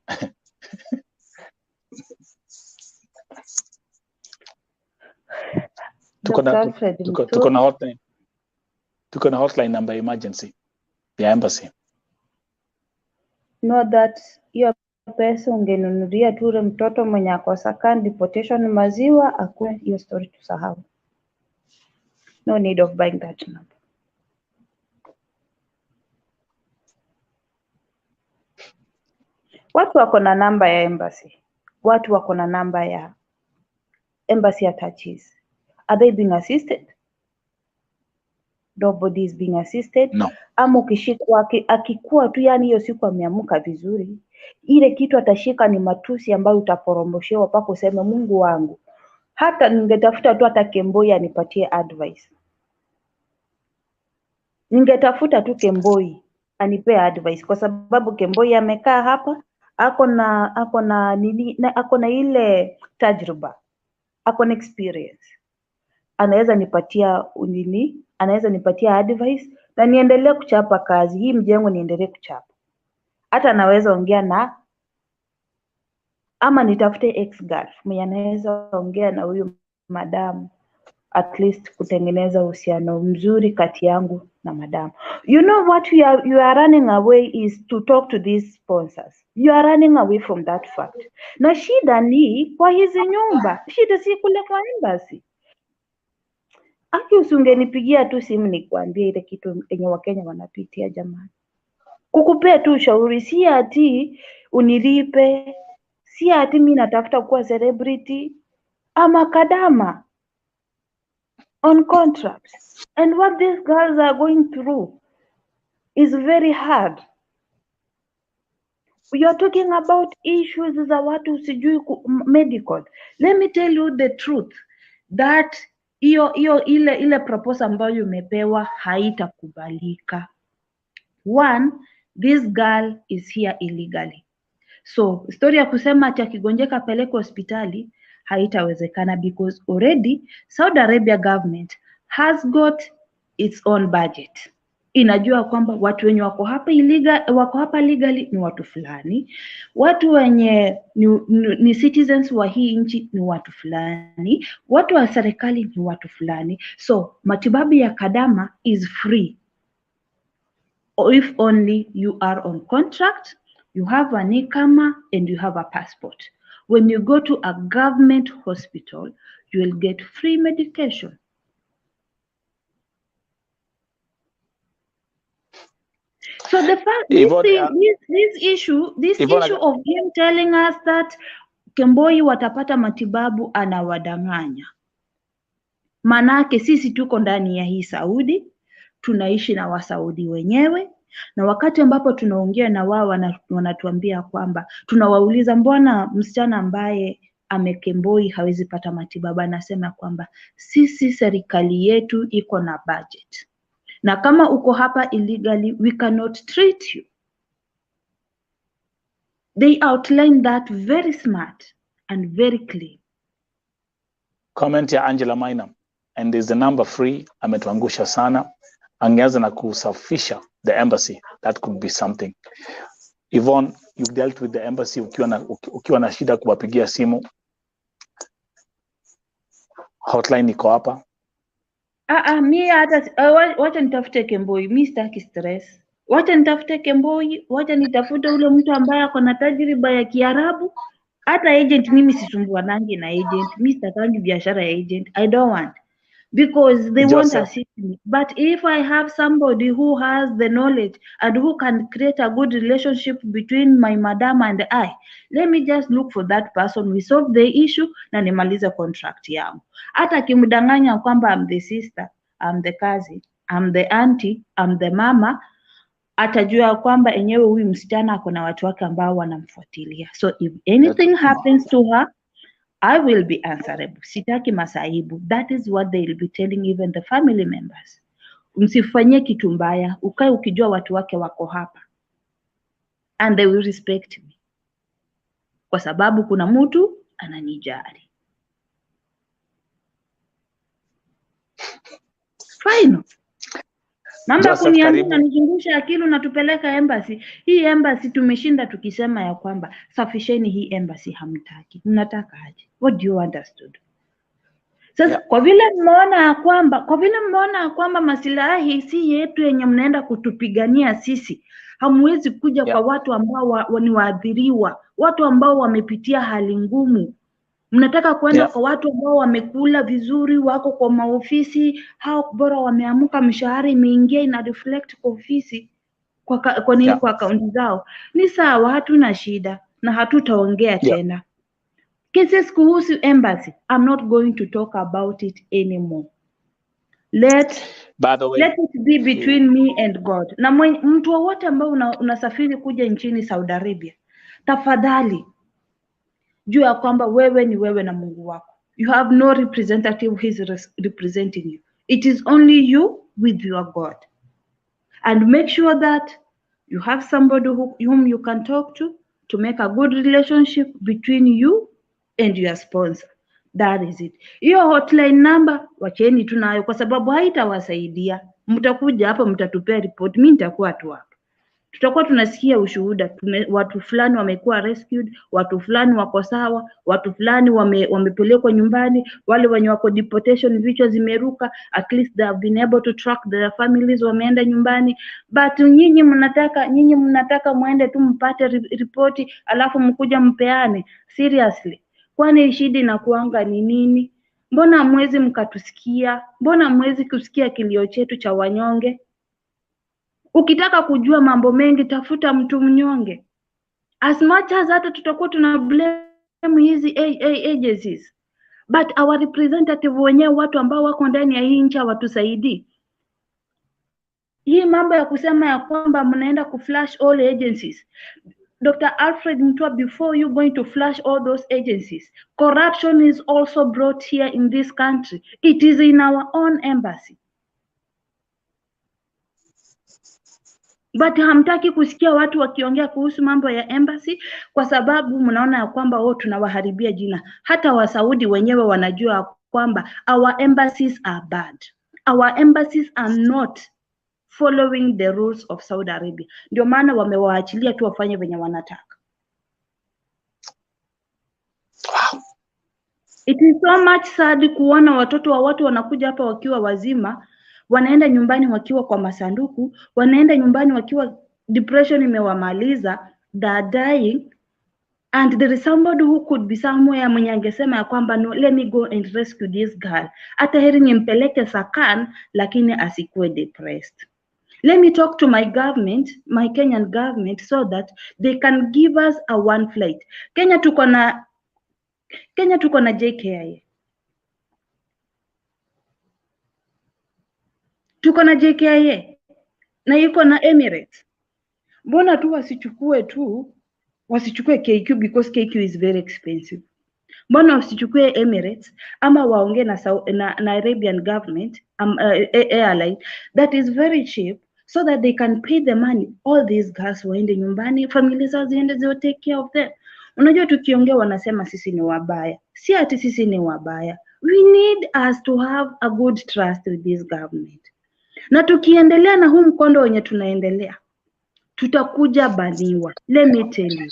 Tuko na hotline number emergency ya embassy. Know that hiyo pesa ungenunulia tu ule mtoto mwenye akosa deportation maziwa, akue hiyo story tusahau. No need of buying that number. Watu wako na namba ya embassy. Watu wako na namba ya embassy attaches. Are they being assisted? Nobody is being assisted. No. Ama ukishikwa akikuwa tu, yani hiyo siku ameamuka vizuri, ile kitu atashika ni matusi ambayo utaporomoshewa pako useme Mungu wangu. Hata ningetafuta tu hata Kemboi anipatie advice. Ningetafuta tu Kemboi anipea advice, kwa sababu Kemboi amekaa hapa, ako na ile tajriba, ako na experience. Anaweza nipatia advice na niendelee kuchapa kazi hii, mjengo niendelee kuchapa. Hata naweza ongea ama nitafute ex-girl mwenye anaweza ongea na huyu madam, at least kutengeneza uhusiano mzuri kati yangu na madam. You know what you are running away is to talk to these sponsors. You are running away from that fact. Na shida ni kwa hizi nyumba, shida si kule kwa embassy. Aki usingenipigia tu simu nikwambie ile kitu yenye Wakenya wanapitia jamani. Kukupea tu ushauri, si ati unilipe, si ati mimi natafuta kuwa celebrity ama kadama on contracts. And what these girls are going through is very hard. We are talking about issues za watu sijui medical. Let me tell you the truth that ile proposal ambayo umepewa haitakubalika. One, this girl is here illegally. So story ya kusema ati akigonjeka peleke hospitali haitawezekana, because already Saudi Arabia government has got its own budget. inajua kwamba watu wenye wako hapa legally ni watu fulani, watu wenye ni citizens wa hii nchi ni watu fulani, watu wa serikali ni watu fulani. So matibabu ya kadama is free if only you are on contract, you have an ikama and you have a passport. When you go to a government hospital, you will get free medication. So the fact this issue of him telling us that Kemboi watapata matibabu anawadanganya. Manake sisi tuko ndani ya hii Saudi, tunaishi na Wasaudi wenyewe, na wakati ambapo tunaongea na wao wanatuambia kwamba tunawauliza mbona msichana ambaye amekemboi hawezi pata matibabu, anasema kwamba sisi serikali yetu iko na budget. Na kama uko hapa illegally, we cannot treat you. They outline that very smart and very clear. Comment ya Angela Maina, and there's the number free, ametuangusha sana, angeanza na kusafisha the embassy, that could be something. Yvonne, you've dealt with the embassy, ukiwa na shida kuwapigia simu, hotline iko hapa. Mi hata wacha nitafute Kemboi, mi sitaki stress. Wacha nitafute Kemboi, wacha nitafute ule mtu ambaye ako na tajriba ya Kiarabu. Hata agent mimi sisumbuanangi na agent, mi sitakangi biashara ya agent. I don't want, because they want to assist me. But if I have somebody who has the knowledge and who can create a good relationship between my madam and I, let me just look for that person. We solve the issue na nimalize contract yangu. Hata kimdanganya kwamba I'm the sister, I'm the cousin, I'm the auntie, I'm the mama, atajua kwamba enyewe huyu msichana ako na watu wake ambao wanamfuatilia. So if anything happens to her, I will be answerable. Sitaki masaibu. That is what they will be telling even the family members. Msifanyie kitu mbaya, ukae ukijua watu wake wako hapa. And they will respect me. Kwa sababu kuna mtu ananijali. Fine. Mamba kuniambia nizungusha akili unatupeleka embassy. Hii embassy tumeshinda tukisema ya kwamba safisheni hii embassy, hamtaki. Mnataka aje? What do you want us to do? Sasa kwa vile mmeona kwamba masilahi si yetu yenye mnaenda kutupigania sisi, hamwezi kuja kwa watu ambao ni waathiriwa, watu ambao wamepitia hali ngumu. Mnataka kwenda kwa watu ambao wamekula vizuri, wako kwa maofisi, hao bora wameamuka, mshahara imeingia, ina reflect kwa ofisi, kwa nini kwa akaunti zao. Ni sawa, hatuna shida na hatutaongea tena. Cases kuhusu embassy, I'm not going to talk about it anymore. Let it be between me and God. Na mtu wote ambao unasafiri kuja nchini Saudi Arabia, tafadhali jua ya kwamba wewe ni wewe na Mungu wako. You have no representative who is representing you. It is only you with your God. And make sure that you have somebody whom you can talk to make a good relationship between you and your sponsor. That is it. Hiyo hotline number wacheni tunayo, kwa sababu haitawasaidia. Mtakuja hapa mtatupea report, mimi nitakuwa tu hapa. Tutakuwa tunasikia ushuhuda, watu fulani wamekuwa rescued, watu fulani wako sawa, watu fulani wamepelekwa nyumbani, wale wenye wako deportation vichwa zimeruka, at least they have been able to track their families, wameenda nyumbani. But nyinyi mnataka muende tu mpate ripoti alafu mkuja mpeane. Seriously, kwani shida inakuanga ni nini? Mbona hamwezi mkatusikia? Mbona hamwezi kusikia kilio chetu cha wanyonge? Ukitaka kujua mambo mengi, tafuta mtu mnyonge. As much as hata tutakuwa tuna blame hizi agencies, but our representative wenyewe, watu ambao wako ndani ya hii nchi hawatusaidii. Hii mambo ya kusema ya kwamba mnaenda kuflash all agencies. Dr. Alfred Mutua, before you going to flash all those agencies, corruption is also brought here in this country. It is in our own embassy. But hamtaki kusikia watu wakiongea kuhusu mambo ya embassy, kwa sababu mnaona ya kwamba tunawaharibia jina. Hata Wasaudi wenyewe wanajua kwamba our embassies are bad. Our embassies are not following the rules of Saudi Arabia. Ndio maana wamewaachilia tu wafanye venye wanataka. It is so much sad kuona watoto wa watu wanakuja hapa wakiwa wazima, wanaenda nyumbani wakiwa kwa masanduku, wanaenda nyumbani wakiwa depression imewamaliza, they are dying, and there is somebody who could be somewhere mwenye angesema ya kwamba no, let me go and rescue this girl. Hata heri nimpeleke Sakan, lakini asikuwe depressed. Let me talk to my government, my Kenyan government, so that they can give us a one flight. Kenya tuko na JKIA. Tuko na JKIA na yuko na Emirates. Mbona tu wasichukue KQ, because KQ is very expensive. Mbona wasichukue Emirates ama waongee na Arabian government airline that is very cheap, so that they can pay the money. All these girls waende nyumbani, familia zao ziende, they will take care of them. Unajua tukiongea wanasema sisi ni wabaya. Si ati sisi ni wabaya. We need us to have a good trust with this government. Na tukiendelea na huu mkondo wenye tunaendelea, tutakuja baniwa. Let me tell you.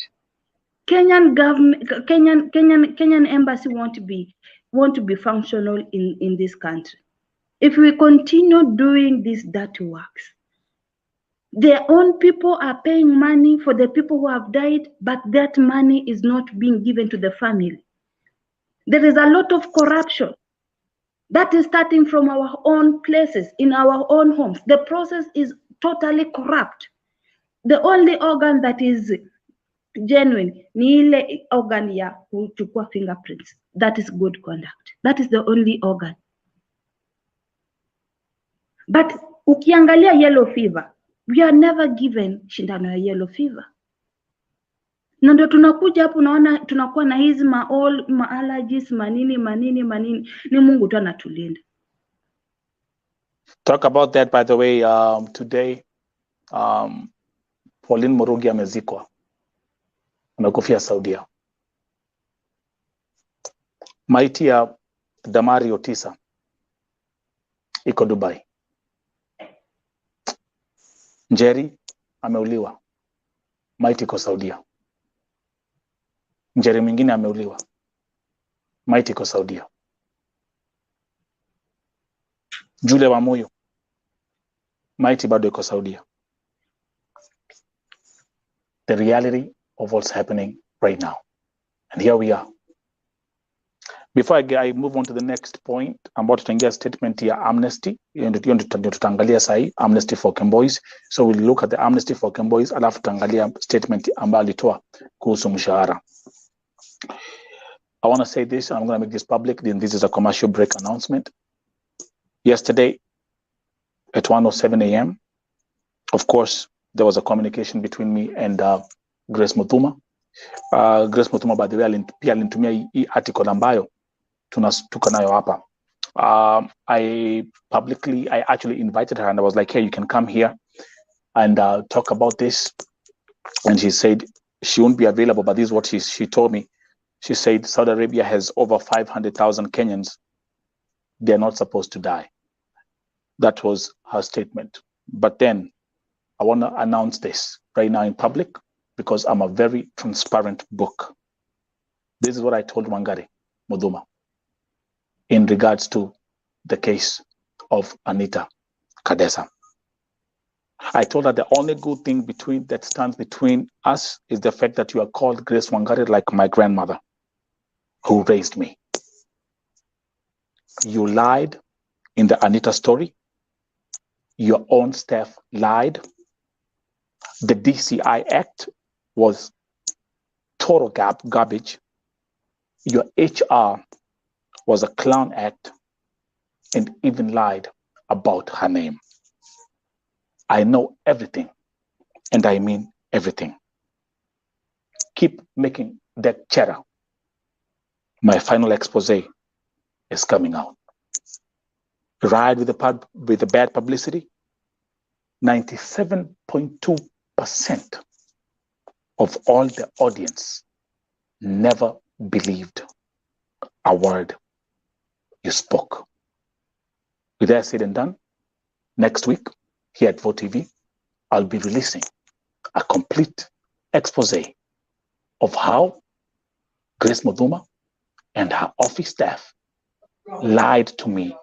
Kenyan government, Kenyan embassy won't be functional in this country if we continue doing these dirty works. Their own people are paying money for the people who have died, but that money is not being given to the family. There is a lot of corruption that is starting from our own places, in our own homes. The process is totally corrupt. The only organ that is genuine ni ile organ ya kuchukua fingerprints. That is good conduct. That is the only organ. But ukiangalia yellow fever, we are never given shindano ya yellow fever. Na ndio tunakuja hapo, unaona tunakuwa na hizi ma allergies manini. Ni Mungu tu anatulinda. Talk about that, by the way. Today Pauline Murugi amezikwa, amekufia Saudia. Maiti ya Damari Otisa iko Dubai. Njeri ameuliwa, maiti iko Saudia. Njeri mwingine ameuliwa, maiti iko Saudia. Jule wa Moyo, maiti bado iko Saudia. The reality of what's happening right now. And here we are. Before I move on to the next point, I'm about to get a statement here, Amnesty. Tutaangalia sahi, Amnesty for KEMBOIs. So we'll look at the Amnesty for KEMBOIs, alafu tutaangalia statement ambayo alitoa kuhusu mshahara. I want to say this, and I'm going to make this public, then this is a commercial break announcement. Yesterday, at 1:07 a.m., of course, there was a communication between me and Grace Mutua. Grace Mutua, by the way, pia alinitumia hii article ambayo tuko nayo hapa. I actually invited her and I was like, hey, you can come here and talk about this. And she said she won't be available, but this is what she told me. She said Saudi Arabia has over 500,000 Kenyans. They're not supposed to die. That was her statement. But then I want to announce this right now in public because I'm a very transparent book. This is what I told Wangari Muduma in regards to the case of Anita Kadesa. I told her the only good thing that stands between us is the fact that you are called Grace Wangari, like my grandmother who raised me. You lied in the Anita story. Your own staff lied. The DCI Act was total garbage. Your HR was a clown act and even lied about her name. I know everything, and I mean everything. Keep making that chatter. My final expose is coming out. Ride with the bad publicity. 97.2% of all the audience never believed a word you spoke. With that said and done, next week, here at Vote TV, I'll be releasing a complete expose of how Grace Mutua and her office staff lied to me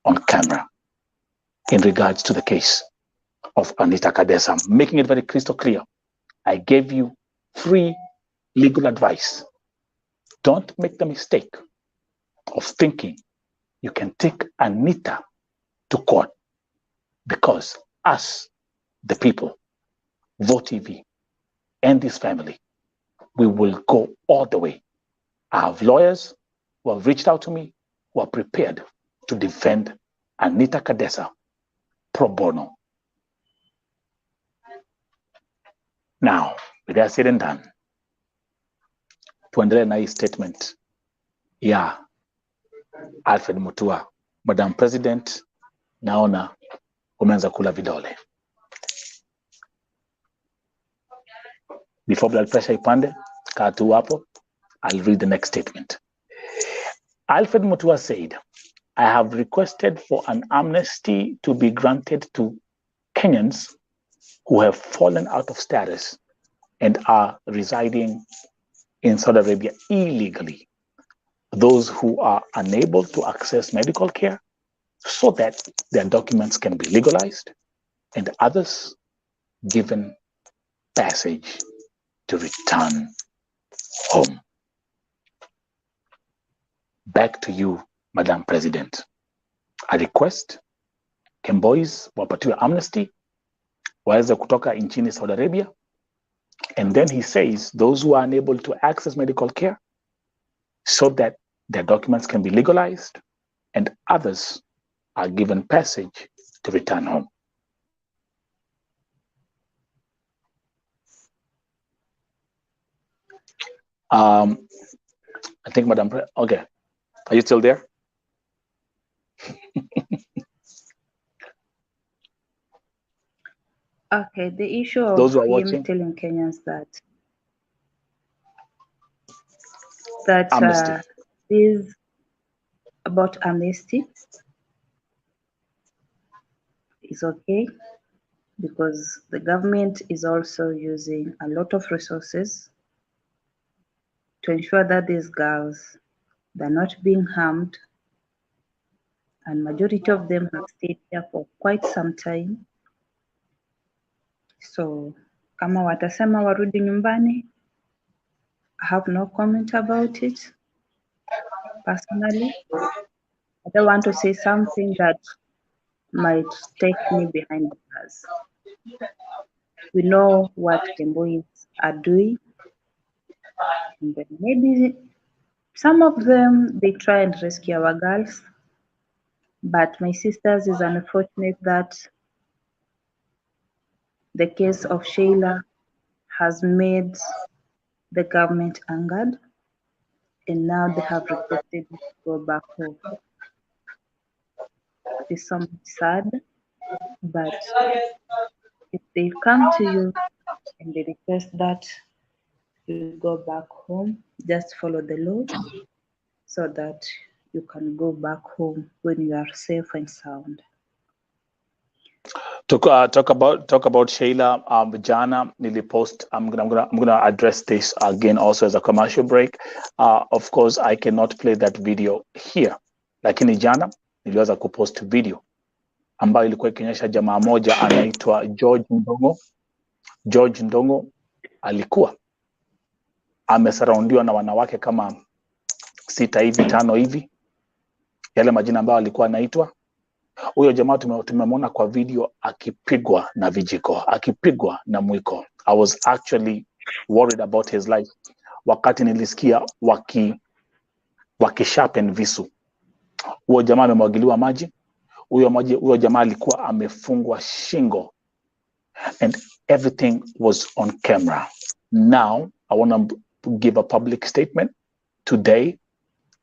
on camera in regards to the case of Anita Kadesa. I'm making it very crystal clear. I gave you free legal advice. Don't make the mistake of thinking you can take Anita to court, because us, the people, Vote TV, and this family, we will go all the way. I have lawyers who have reached out to me, who are prepared to defend Anita Kadesa pro bono. Now, with that said and done, tuendelee na hii statement ya Alfred Mutua. Madam President, naona umeanza kula vidole. Before blood pressure ipande, kaa tu hapo, I'll read the next statement. Alfred Mutua said, I have requested for an amnesty to be granted to Kenyans who have fallen out of status and are residing in Saudi Arabia illegally. Those who are unable to access medical care so that their documents can be legalized, and others given passage to return home. Back to you, Madam President. I request KEMBOIs wapatiwe amnesty, waweze kutoka nchini Saudi Arabia. And then he says those who are unable to access medical care so that their documents can be legalized, and others are given passage to return home. I think, Madam President, okay. Are you still there? Okay, the issue of those who are him watching, telling Kenyans that is about amnesty is okay, because the government is also using a lot of resources to ensure that these girls, they're not being harmed, and majority of them have stayed here for quite some time. So kama watasema warudi nyumbani, I have no comment about it. Personally, I don't want to say something that might take me behind the bars. We know what KEMBOIs are doing, and then maybe some of them, they try and rescue our girls. But my sisters, is unfortunate that the case of Sheila has made the government angered, and now they have requested to go back home. It's somewhat sad, but if they come to you and they request that you go back home, just follow the law so that you can go back home when you are safe and sound. Talk about Sheila. Jana nilipost. I'm gonna address this again also as a commercial break. Of course, I cannot play that video here, lakini jana niliweza kupost video ambayo ilikuwa ikionyesha jamaa moja anaitwa George Ndongo. George Ndongo alikuwa amesaraundiwa na wanawake kama 6 hivi 5 hivi, yale majina ambayo alikuwa anaitwa. Huyo jamaa tumemwona kwa video akipigwa na vijiko, akipigwa na mwiko. I was actually worried about his life wakati nilisikia wakisharpen visu. Huyo jamaa amemwagiliwa maji. Huyo jamaa alikuwa amefungwa shingo, and everything was on camera. Now I want to give a public statement. Today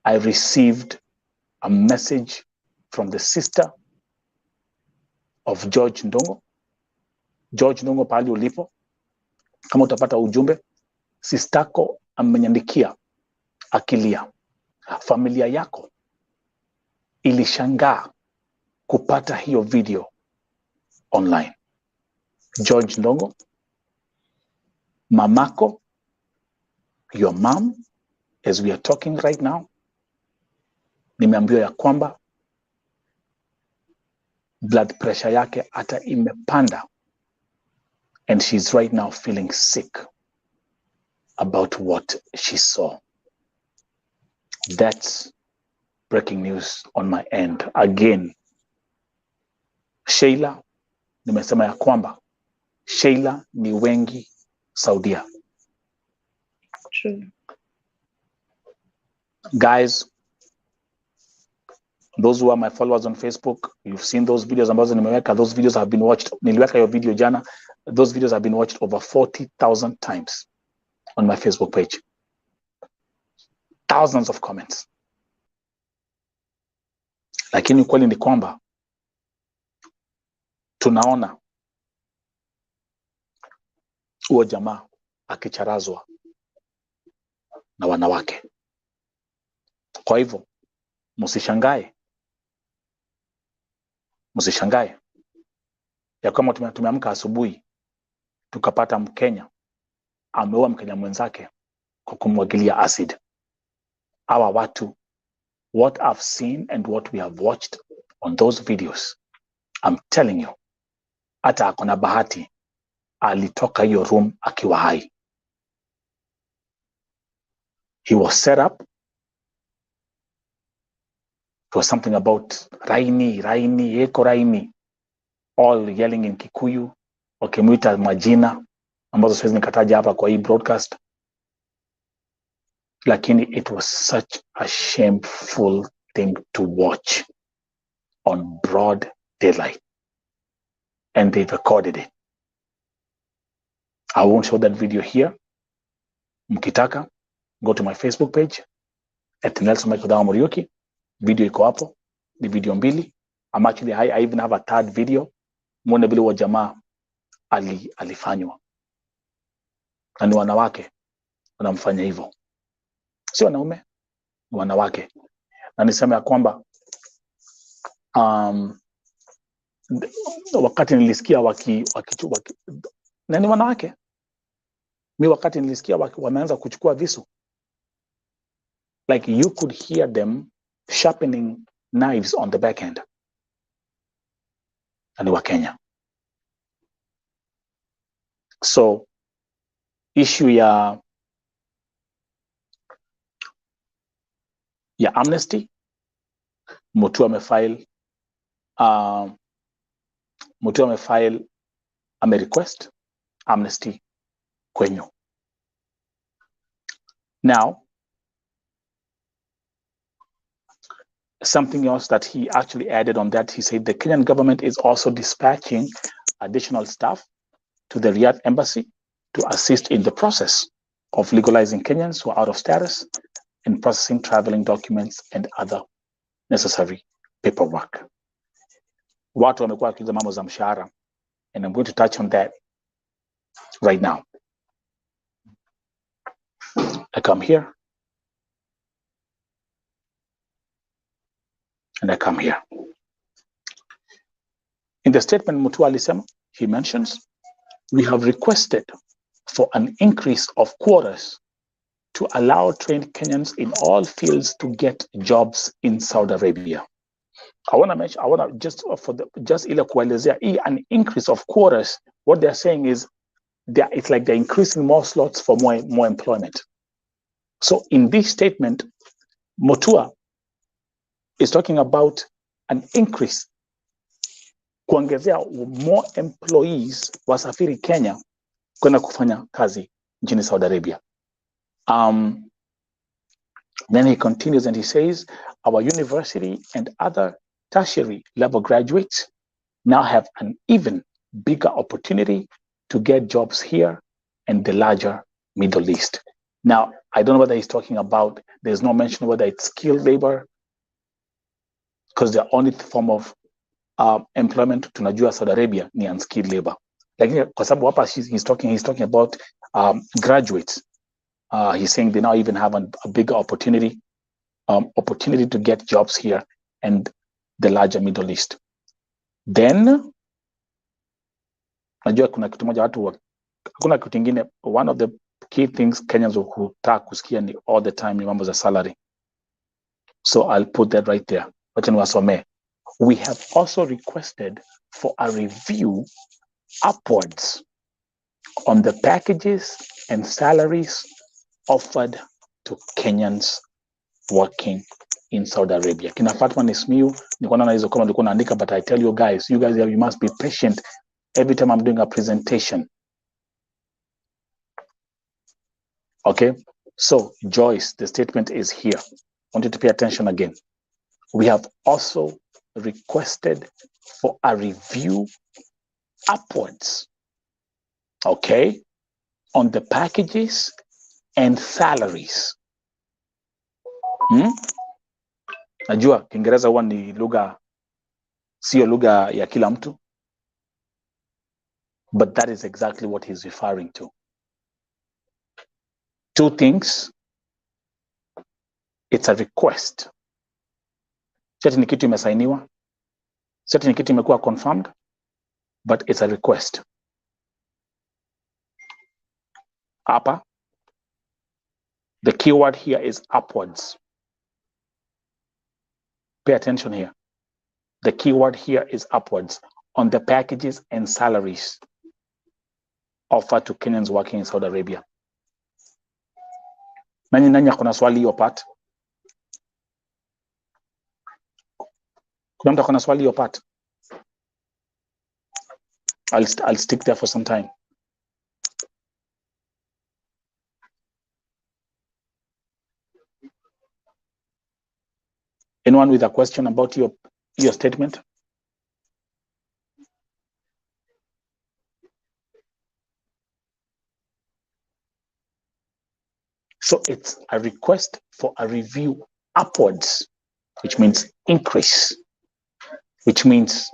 I received a message from the sister of George Ndongo. George Ndongo, pali ulipo, kama utapata ujumbe, sistako amenyandikia akilia. Familia yako ilishangaa kupata hiyo video online. George Ndongo, mamako, your mom, as we are talking right now, nimeambiwa ya kwamba blood pressure yake hata imepanda, and she's right now feeling sick about what she saw. That's breaking news on my end. Again, Sheila, nimesema ya kwamba Sheila ni wengi Saudia. True. Guys, those who are my followers on Facebook, you've seen those videos ambazo nimeweka. Those videos have been watched. Niliweka your video jana. Those videos have been watched over 40,000 times on my Facebook page. Thousands of comments. Lakini kweli ni kwamba tunaona huo jamaa akicharazwa na wanawake. Kwa hivyo msishangae ya kama tumeamka asubuhi tukapata Mkenya ameua Mkenya mwenzake kwa kumwagilia acid. Hawa watu, what I've seen and what we have watched on those videos, I'm telling you, hata akona bahati alitoka hiyo room akiwa hai. He was set up. It was something about Raini, Eko Raini, all yelling in Kikuyu, wakimuita majina ambazo siwezi nikataja hapa kwa hii broadcast. Lakini it was such a shameful thing to watch on broad daylight. And they recorded it. I won't show that video here. Mkitaka, go to my Facebook page at Nelson Michael Dawa Muriuki. Video iko hapo. Ni video mbili. I even have a third video. Mwone vile wa jamaa alifanywa. Na ni wanawake wanamfanya hivyo. Si wanaume, ni wanawake. Na nisema ya kwamba wakati nilisikia na ni wanawake. Wakati nilisikia wameanza kuchukua visu, like you could hear them sharpening knives on the back end. And wa Kenya. So issue ya amnesty, Mutua amefile request amnesty kwenyu. Now, something else that he actually added on that, he said the Kenyan government is also dispatching additional staff to the Riyadh embassy to assist in the process of legalizing Kenyans who are out of status and processing traveling documents and other necessary paperwork. Watu wamekuwa wakiuliza mambo za mshahara, and I'm going to touch on that right now. I come here and I come here. In the statement Mutua alisema, he mentions, we have requested for an increase of quotas to allow trained Kenyans in all fields to get jobs in Saudi Arabia. I want to just ile kuelezea an increase of quotas. What they're saying is it's like they're increasing more slots for more employment. So in this statement, Mutua is talking about an increase, kuongezea more employees wasafiri Kenya kwenda kufanya kazi nchini Saudi Arabia. Then he continues and he says, our university and other tertiary level graduates now have an even bigger opportunity to get jobs here and the larger Middle East. Now, I don't know whether he's talking about, there's no mention whether it's skilled labor, because the only form of employment tunajua Saudi Arabia ni unskilled labor. Lakini kwa sababu hapa he's talking about graduates. He's saying they now even have a bigger opportunity to get jobs here and the larger Middle East. Then Najua kuna kitu moja hakuna kitu kingine. One of the key things Kenyans hutaka kusikia ni all the time ni mambo za salary. So I'll put that right there. Wacha niwasomee. We have also requested for a review upwards on the packages and salaries offered to Kenyans working in Saudi Arabia. Kina Fatma Nismiu, nilikuwa naona hizo kama nilikuwa naandika, but I tell you guys, you must be patient every time I'm doing a presentation. Okay, so Joyce, the statement is here. I want you to pay attention again. We have also requested for a review upwards, okay, on the packages and salaries. Najua Kiingereza huwa ni lugha, sio lugha ya kila mtu, but that is exactly what he's referring to. Two things. It's a request. Seti ni kitu imesainiwa, seti ni kitu imekuwa confirmed, but it's a request. Hapa, the keyword here is upwards. Pay attention here. The keyword here is upwards on the packages and salaries offered to Kenyans working in Saudi Arabia. Nani akona swali hiyo part? Kuna mtu akona swali hiyo part? I'll stick there for some time. Anyone with a question about your statement? So it's a request for a review upwards, which means increase, which means,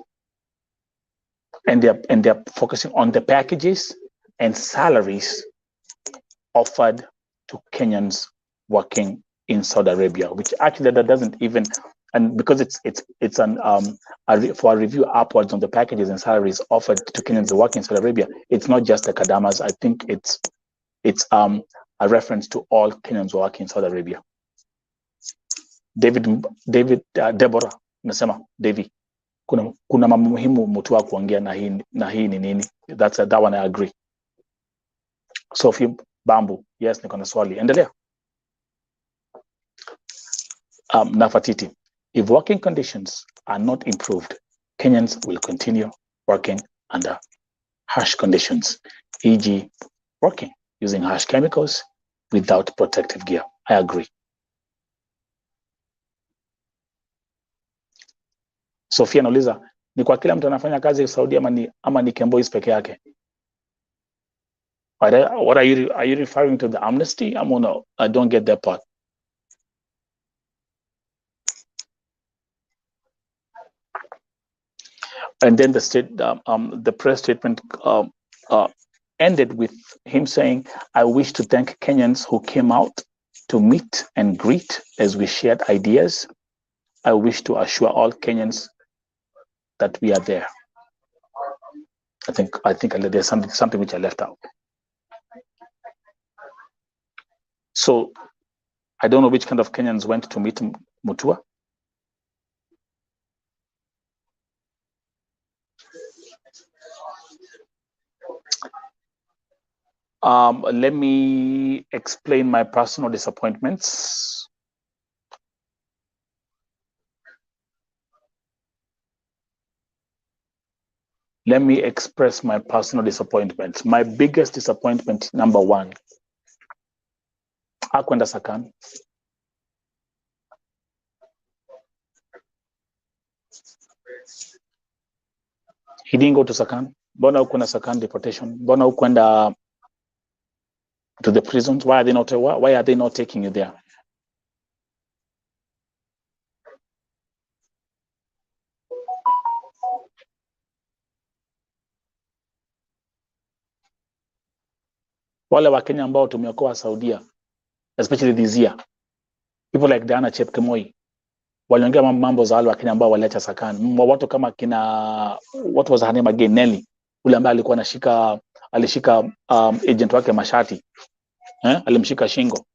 and they're focusing on the packages and salaries offered to Kenyans working in Saudi Arabia, which actually that doesn't even, and because it's an for a review upwards on the packages and salaries offered to Kenyans working in Saudi Arabia, it's not just the Kadamas. I think it's a reference to all Kenyans working in Saudi Arabia. Deborah, nasema David, kuna mambo muhimu Mutua kuongea na hii ni nini? That one I agree. Sophie Bambu, yes, niko na swali. Endelea. Nafatiti, if working conditions are not improved, Kenyans will continue working under harsh conditions, e.g. working using harsh chemicals without protective gear. I agree. Sophia nauliza, ni kwa kila mtu anafanya kazi Saudi ama ni KEMBOIs peke yake? What are you referring to, the amnesty? No, I don't get that part. And then the press statement ended with him saying, I wish to thank Kenyans who came out to meet and greet as we shared ideas. I wish to assure all Kenyans that we are there. I think there's something which I left out. So I don't know which kind of Kenyans went to meet Mutua. Let me explain my personal disappointments. Let me express my personal disappointments. My biggest disappointment, number one, hakwenda Sakan. He didn't go to Sakan. Mbona hukwenda Sakan deportation? Mbona hukwenda to the prisons? Why are they not taking you there? Wale wa Kenya ambao tumeokoa Saudia, especially this year, people like Diana Chepkemoi, waliongea mambo za wale wa Kenya ambao waliacha Sakan. Watu kama kina, what was her name again, Nelly. ule ambaye alikuwa alishika agent wake mashati, alimshika shingo.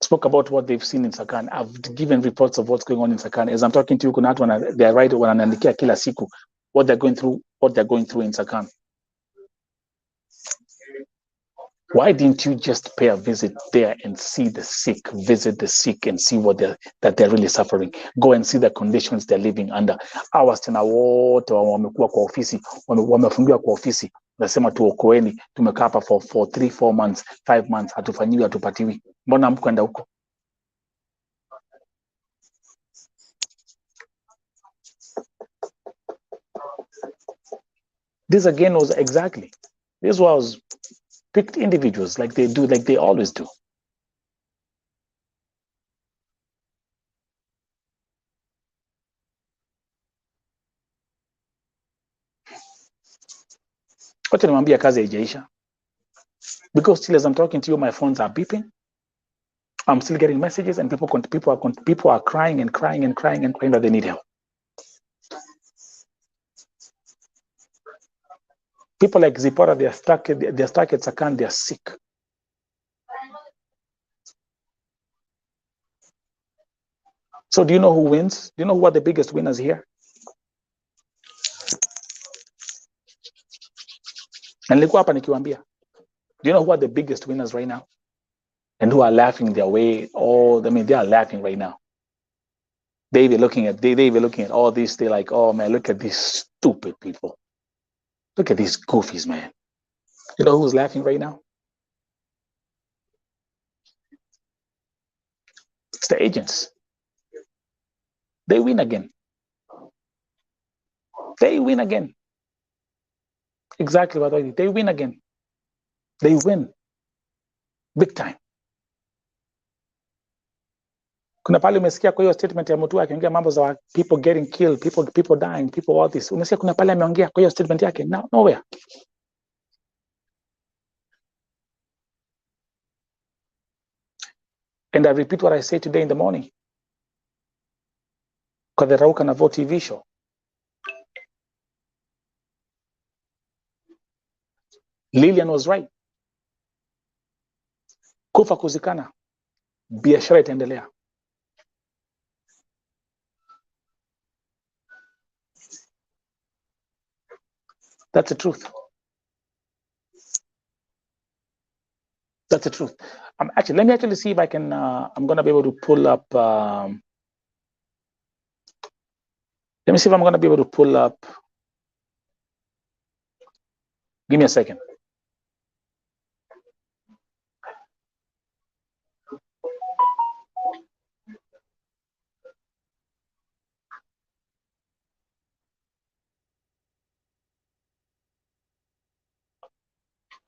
Spoke about what they've seen in Sakan. I've given reports of what's going on in Sakan. As I'm talking to you, kuna watu they are right wananiandikia kila siku what they're going through in Sakan. Why didn't you just pay a visit there and see the sick, visit the sick and see what they're really suffering? Go and see the conditions they're living under. Hours tena wote wamekuwa kwa ofisi, wamefungiwa kwa ofisi. Nasema tuokoeni, tumekaa hapa for 3, 4 months, 5 months, hatufanyiwi, hatupatiwi. Mbona mkwenda huko? This again was exactly, this was picked individuals like they always do. Wacha nimwambia kazi haijaisha. Because still as I'm talking to you, my phones are beeping. I'm still getting messages and people are crying and crying and crying and crying that they need help. People like Zipporah, they're stuck at Sakan, they're sick. So do you know who wins? Do you know who are the biggest winners here? And nilikuwa hapa nikiwaambia, do you know who are the biggest winners right now? And who are laughing their way? They are laughing right now. They be looking at all this, they're like, oh man, look at these stupid people. Look at these goofies, man. You know who's laughing right now? It's the agents. They win again. They win again. Exactly what I did. They win again. They win. Big time. Kuna pale umesikia kwa hiyo statement ya Mutua akiongea mambo za people getting killed, people dying, people all this. Umesikia kuna pale ameongea kwa hiyo statement yake? No, nowhere. And I repeat what I said today in the morning. Kwa the Rauka na Vote TV show. Lillian was right. Kufa kuzikana. Biashara itaendelea. That's the truth. That's the truth. Let me actually see if I can, I'm going to be able to pull up, let me see if I'm going to be able to pull up. Give me a second.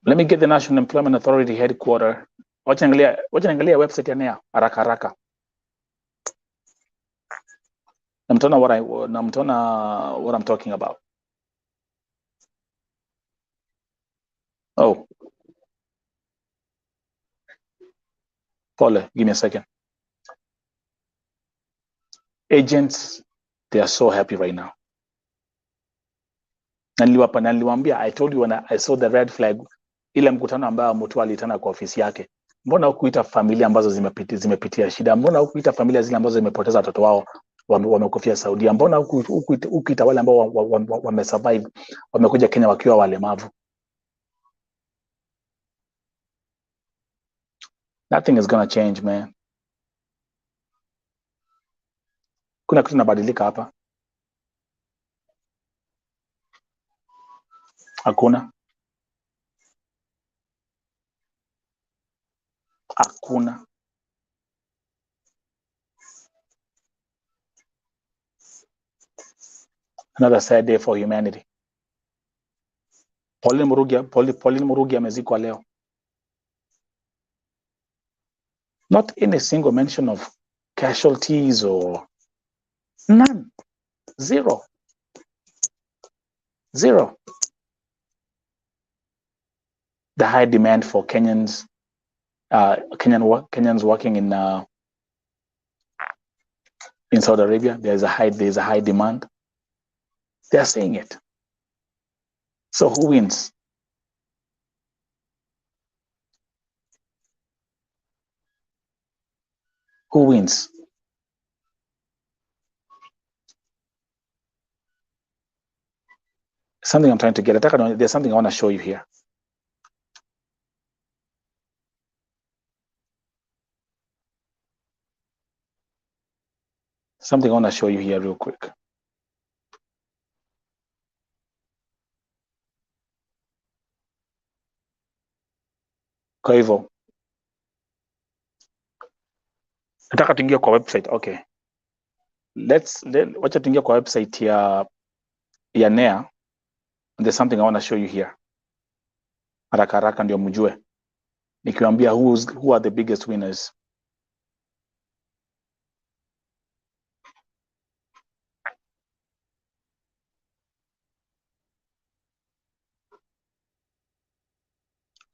Let me get the National Employment Authority headquarters. Wacha niangalia website ya NEA haraka. Namtona what I'm talking about. Oh. Pole, give me a second. Agents, they are so happy right now. Niliwaambia, I told you when I saw the red flag, ile mkutano ambao Mutua alitana kwa ofisi yake. Mbona hukuita familia ambazo zimepitia shida? Mbona hukuita familia zile ambazo zimepoteza watoto wao wamekufia Saudia? Mbona hukuita wale ambao wamesurvive wamekuja Kenya wakiwa walemavu? Nothing is gonna change, man. Kuna kitu inabadilika hapa? Hakuna. Another sad day for humanity. Pauline Murugi amezikwa leo. Not in a single mention of casualties or none. Zero. The high demand for Kenyans working in Saudi Arabia, there's a high demand. They are saying it. So who wins? Who wins? Something I'm trying to get. There's something I want to show you here. Something I want to show you here real quick. Kwa hivyo nataka tuingie kwa website. Okay, wacha tuingie kwa website ya NEA. There's something I want to show you here. Haraka haraka ndio mjue. Nikiwaambia who are the biggest winners.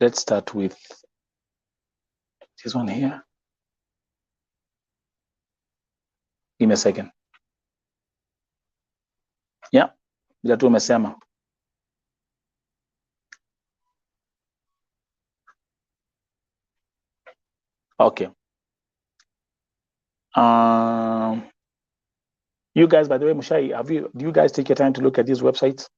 Let's start with this one here. Give me a second. Yeah, bila tu umesema. Okay. You guys, by the way, Mushai, do you guys take your time to look at these websites?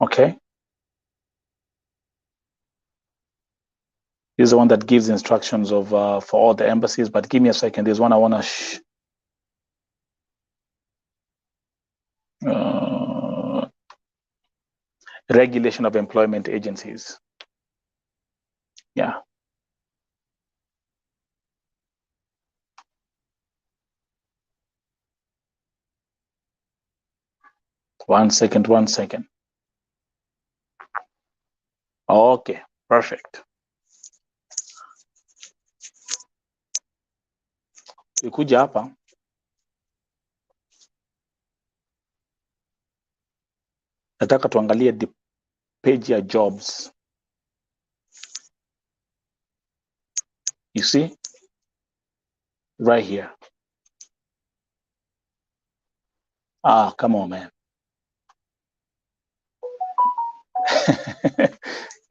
Okay. This is the one that gives instructions of for all the embassies, but give me a second. There's one I want to regulation of employment agencies. Yeah. One second. Okay, perfect. Ikuja hapa. Nataka tuangalie the page ya jobs. You see? Right here. Ah, come on, man.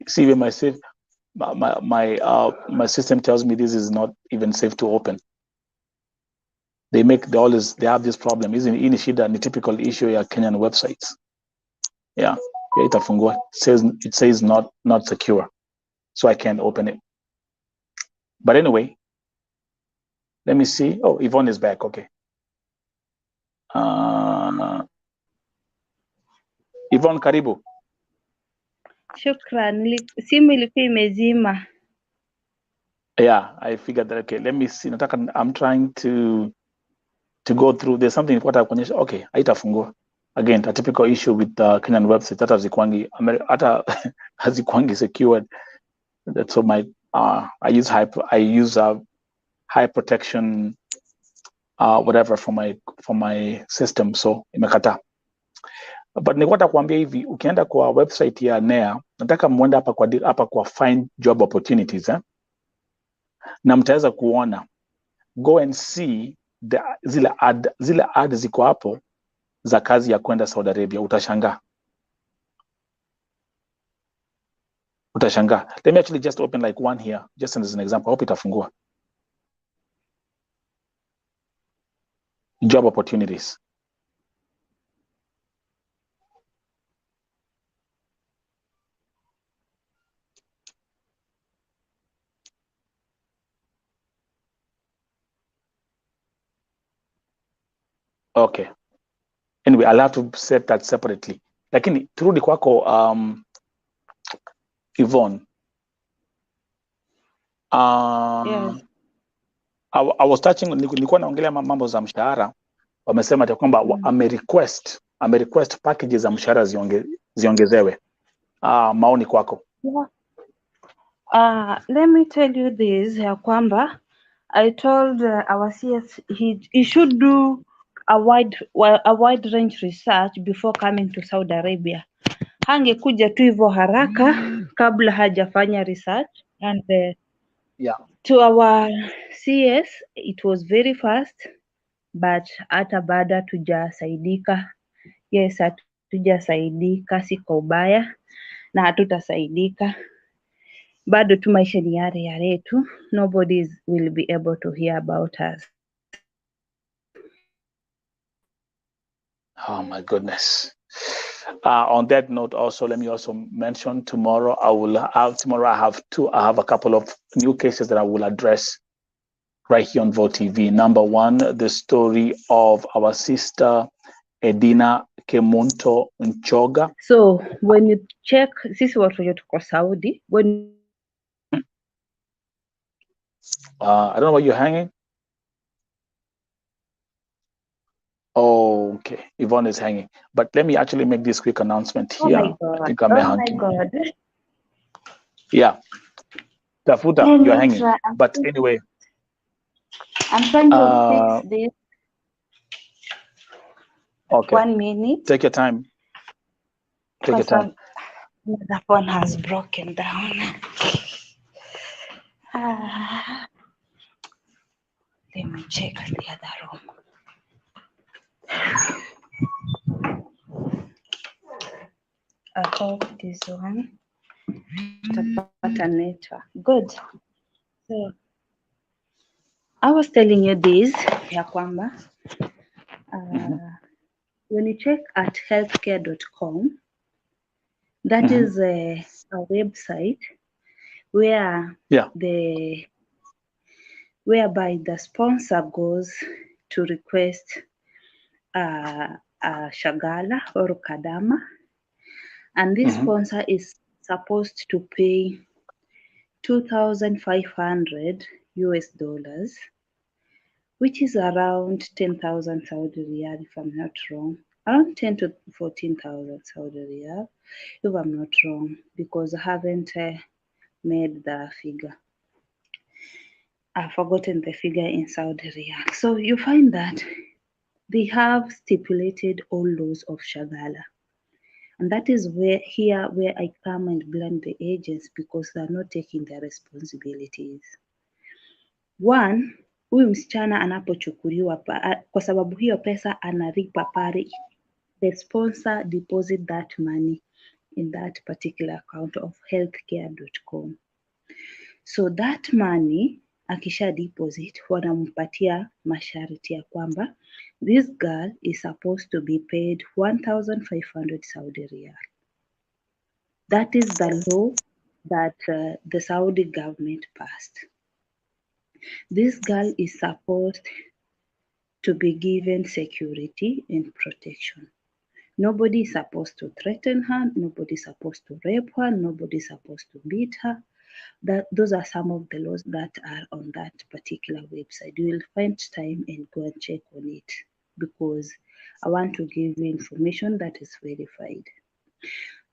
See, when my system tells me this is not even safe to open. They have this problem. Isn't ini shida ni typical issue ya Kenyan websites. Yeah, itafungua. It says not secure. So I can't open it. But anyway, let me see. Oh, Yvonne is back. Okay. Yvonne, karibu. Shukran. Simu ilikuwa imezima. Yeah, I figured that. Okay, let me see. I'm trying to go through. There's something what I kuonyesha. Okay, haitafungua. Again, a typical issue with Kenyan websites that hazikwangi secured. That's so my I use high protection whatever for my system, so imekata. But nilikuwa kuambia hivi, ukienda kwa website ya NEA, nataka muende hapa kwa find job opportunities na mtaweza kuona, go and see zile ad ziko hapo za kazi ya kwenda Saudi Arabia. Utashangaa. Let me actually just open like one here, just as an example. Hope itafungua. Job opportunities. Okay. Anyway, I'll have to set that separately. Lakini turudi kwako Yvonne. Yes. I was touching, nilikuwa naongelea mambo za mshahara. Wamesema ati kwamba amerequest packages za mshahara ziongezewe. Maoni kwako? Let me tell you this ya kwamba I told our CS he should do a wide range research before coming to Saudi Arabia. Hangekuja tu hivyo haraka kabla hajafanya research, and yeah, to our CS it was very fast. but hata bado hatujasaidika. Yes, hatujasaidika, si kwa ubaya na hatutasaidika. Bado tu maisha ni yale yale tu. Nobody will be able to hear about us. Oh my goodness. On that note, also let me also mention tomorrow. I have a couple of new cases that I will address right here on Vote TV. Number one, the story of our sister Edina Kemunto Nchoga. So when you check, sisi watu wenye tuko Saudi, when you check I don't know why you're hanging. Oh, okay. Yvonne is hanging. But let me actually make this quick announcement oh here. my I god, think I'm oh my hunting. god. Yeah. Tafuta, Let you're me hanging. try. But anyway. I'm trying to fix this. Okay. 1 minute. Take your time. Take your time. That one has broken down. Ah, let me check the other room. I hope this one tutapata network. Good. So I was telling you this ya kwamba when you check at healthcare.com, that is a website where whereby the sponsor goes to request a shagala or kadama, and this sponsor is supposed to pay 2,500 US dollars, which is around 10,000 Saudi riyal, if I'm not wrong, around 10 to 14,000 Saudi riyal, if I'm not wrong, because I haven't made the figure. I've forgotten the figure in Saudi riyal. So you find that they have stipulated all laws of shagala. And that is where I come and blame the agents, because they're not taking their responsibilities. One, huyu msichana anapochukuliwa kwa sababu hiyo pesa analipa pale, the sponsor deposit that money in that particular account of healthcare.com. So that money akisha deposit, wanampatia masharti ya kwamba this girl is supposed to be paid 1,500 Saudi riyal. That is the law that the Saudi government passed. This girl is supposed to be given security and protection. Nobody is supposed to threaten her, nobody is supposed to rape her, nobody is supposed to beat her. Those are some of the laws that are on that particular website. You will find time and go and check on it, because I want to give you information that is verified.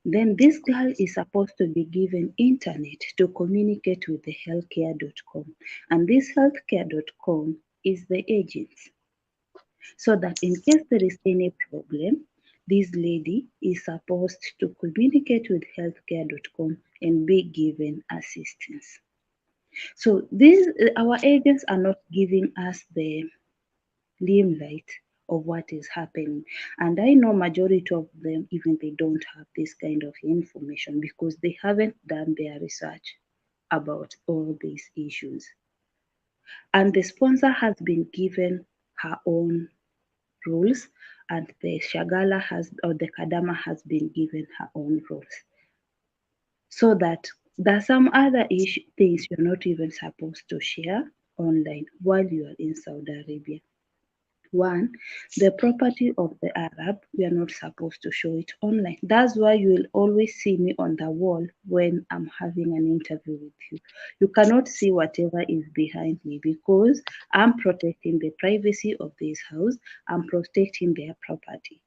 Then this girl is supposed to be given internet to communicate with the healthcare.com. And this healthcare.com is the agents. So that in case there is any problem, this lady is supposed to communicate with healthcare.com and be given assistance. So our agents are not giving us the limelight of what is happening. And I know majority of them, even they don't have this kind of information, because they haven't done their research about all these issues. And the sponsor has been given her own rules, and the shagala or the kadama has been given her own rules. So that there are some other things you're not even supposed to share online while you are in Saudi Arabia. One, the property of the Arab, we are not supposed to show it online. That's why you will always see me on the wall when I'm having an interview with you. You cannot see whatever is behind me, because I'm protecting the privacy of this house. I'm protecting their property.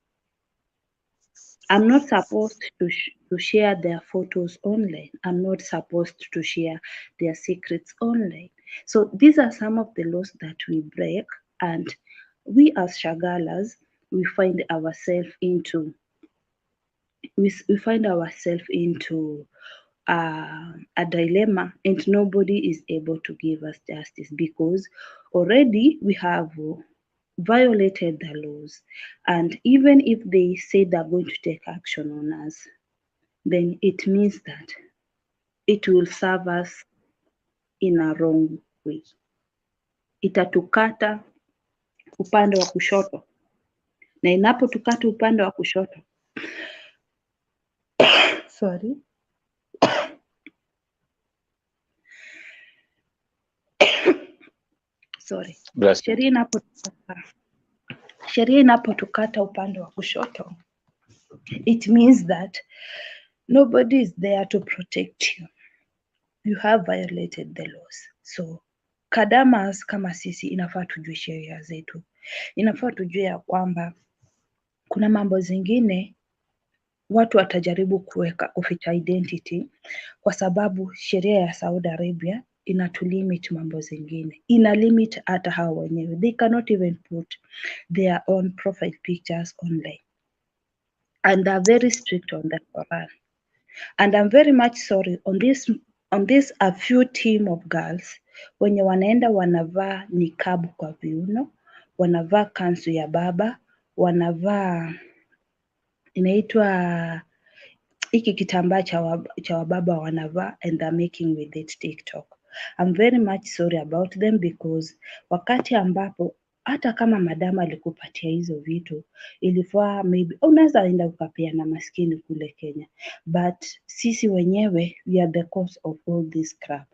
I'm not supposed to share their photos online. I'm not supposed to share their secrets online. So these are some of the laws that we break, and we as shagalas, we find ourselves into a dilemma, and nobody is able to give us justice, because already we have violated the laws, and even if they say they're going to take action on us, then it means that it will serve us in a wrong way. Itatukata upande wa kushoto, na inapotukata upande wa kushoto sorry sorry Bless you. sheria inapotukata upande wa kushoto, it means that nobody is there to protect you. You have violated the laws. So kadamas kama sisi inafaa tujue sheria zetu, inafaa tujue ya kwamba kuna mambo zingine watu watajaribu kuficha identity, kwa sababu sheria ya Saudi Arabia inatulimit mambo zingine, ina limit hata hao wenyewe. They cannot even put their own profile pictures online, and they're very strict on the Quran. And I'm very much sorry on this a few team of girls wenye wanaenda wanavaa nikabu kwa viuno, wanavaa kanzu ya baba, wanavaa inaitwa hiki kitambaa cha wababa wanavaa, and they're making with it TikTok. I'm very much sorry about them, because wakati ambapo hata kama madama alikupatia hizo vitu, ilifaa maybe unaweza enda ukapeana maskini kule Kenya, but sisi wenyewe we are the cause of all this crap,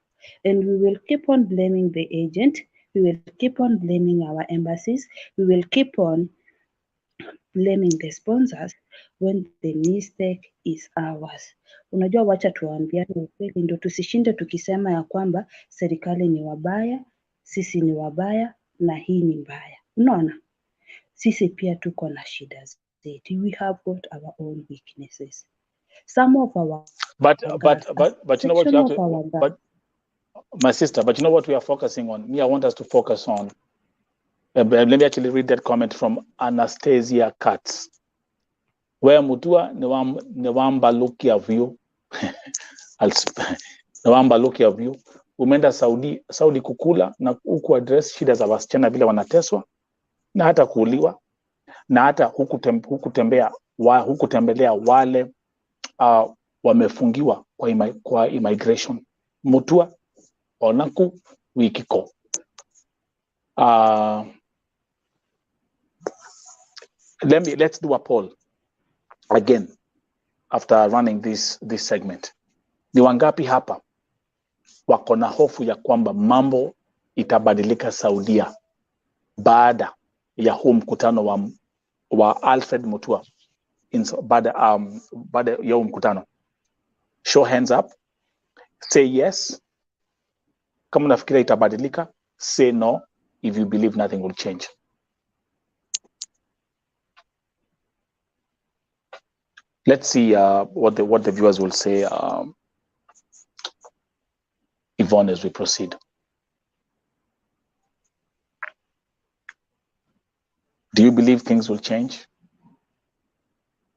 and we will keep on blaming the agent, we will keep on blaming our embassies, we will keep on blaming the sponsors when the mistake is ours. Unajua, wacha tuambiane ukweli, ndio tusishinde tukisema ya kwamba serikali ni wabaya, sisi ni wabaya na hii ni mbaya. Unaona, sisi pia tuko na shida zetu. We have got our own weaknesses. Some of our But girls, you know what you have to, but my sister, but you know what we are focusing on? Me, I want us to focus on. Let me actually read that comment from Anastasia Katz. Where Mutua Newamba look of you, Newamba look of you. Umeenda Saudi kukula na huku address shida za wasichana vile wanateswa na hata kuuliwa na hata hukutembelea wale wamefungiwa kwa immigration. Mutua onaku wikiko. Let's do a poll again after running this segment. Ni wangapi hapa wako na hofu ya kwamba mambo itabadilika Saudia baada ya huu mkutano wa Alfred Mutua baada ya huu mkutano? Show hands up, say yes kama unafikiria itabadilika, say no if you believe nothing will change. Let's see what the viewers will say, Yvonne, as we proceed. Do you believe things will change?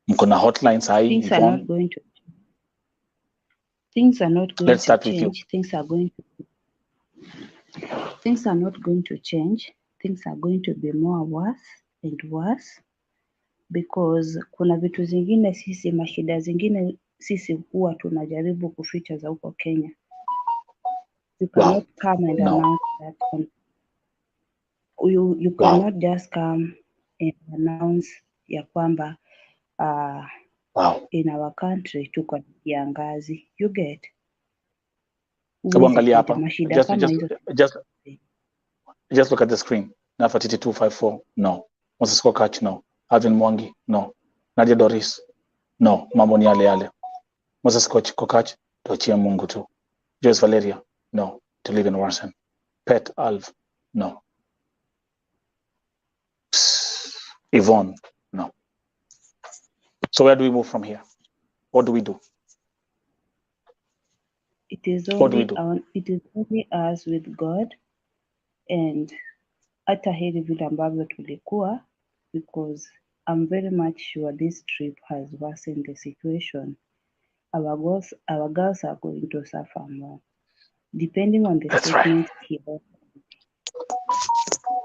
Mkona hotlines high, things Yvonne? Are not going to. Things are not going Let's to start change. with you. Things are not going to change. Things are going to be more worse and worse, because kuna vitu zingine sisi, mashida zingine sisi huwa tunajaribu kuficha za huko Kenya. You cannot come and announce that. You cannot just come and announce ya kwamba in our country tuko na kiangazi. You get? Angalia hapa. Just look at the screen. Nafatiti 254, no. Moses Kokach, no. Alvin Mwangi, no. Nadia Doris, no. Mambo ni yale. Moses Kokach, tuachie Mungu tu. Joyce Valeria, no. To live in Warsan. Pet Alv, no. Yvonne, no. So where do we move from here? What do we do? It is only us with God, and hata heri vile ambavyo tulikuwa, because I'm very much sure this trip has worsened the situation. Our girls are going to suffer more, depending on the statement he offered.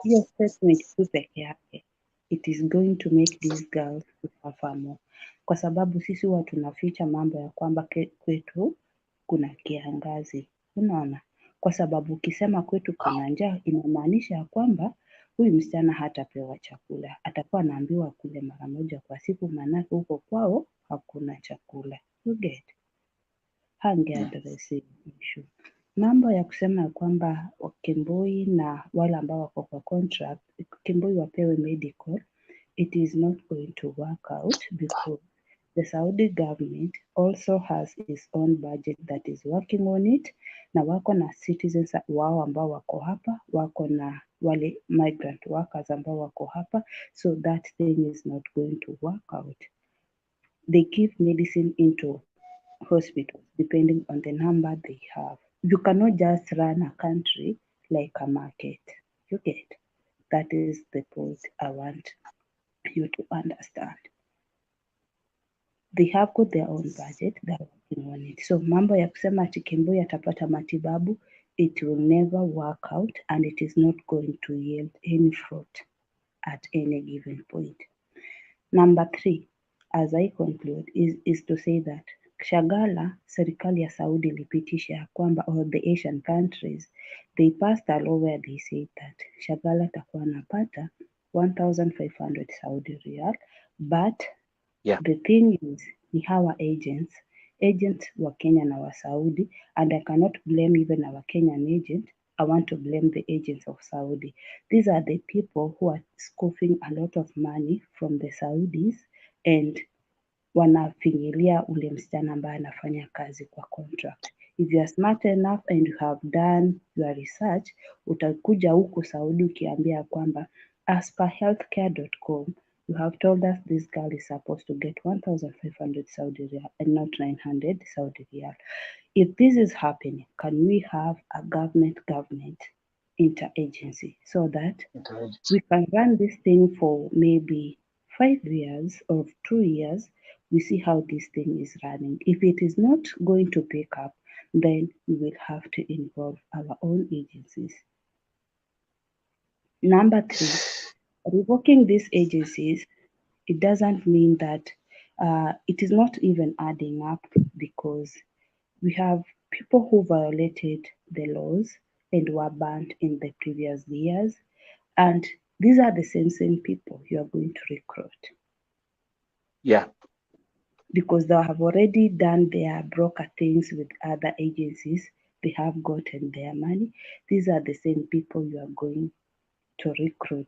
hiyo statement tu peke yake it is going to make these girls to suffer more, kwa sababu sisi huwa tunaficha mambo ya kwamba kwetu kuna kiangazi, unaona, kwa sababu ukisema kwetu kuna njaa inamaanisha ya kwamba huyu msichana hatapewa chakula, atakuwa anaambiwa kule mara moja kwa siku, maanake huko kwao hakuna chakula. You get? Yeah. Hangeaddress hii issue. Mambo ya kusema ya kwamba Kemboi na wale ambao wako kwa contract, Kemboi wapewe medical, it is not going to work out because the Saudi government also has its own budget that is working on it, na wako na citizens wao ambao wako hapa, wako na wale migrant workers ambao wako hapa, so that thing is not going to work out. They give medicine into hospitals depending on the number they have. You cannot just run a country like a market. You get? That is the point I want you to understand. They have got their own budget, they're working on it. So mambo ya kusema ati Kemboi atapata matibabu, it will never work out and it is not going to yield any fruit at any given point. Number 3, as I conclude, is to say that Shagala, serikali ya Saudi ilipitisha ya kwamba all the Asian countries, they passed a law where they said that Shagala atakuwa anapata 1,500 Saudi riyal, but Yeah. the thing is ni hawa agents wa Kenya na wa Saudi, and I cannot blame even our Kenyan agent. I want to blame the agents of Saudi. These are the people who are scoffing a lot of money from the Saudis and wanafinyilia ule msichana ambaye anafanya kazi kwa contract. If you are smart enough and you have done your research, utakuja huku Saudi ukiambia kwamba as per healthcare.com you have told us this girl is supposed to get 1,500 Saudi riyal and not 900 Saudi riyal. If this is happening, can we have a government interagency so that we can run this thing for maybe 5 years or 2 years? We see how this thing is running. If it is not going to pick up, then we will have to involve our own agencies. Number 3, revoking these agencies, it doesn't mean that it is not even adding up, because we have people who violated the laws and were banned in the previous years, and these are the same people you are going to recruit. Yeah. Because they have already done their broker things with other agencies, they have gotten their money. These are the same people you are going to recruit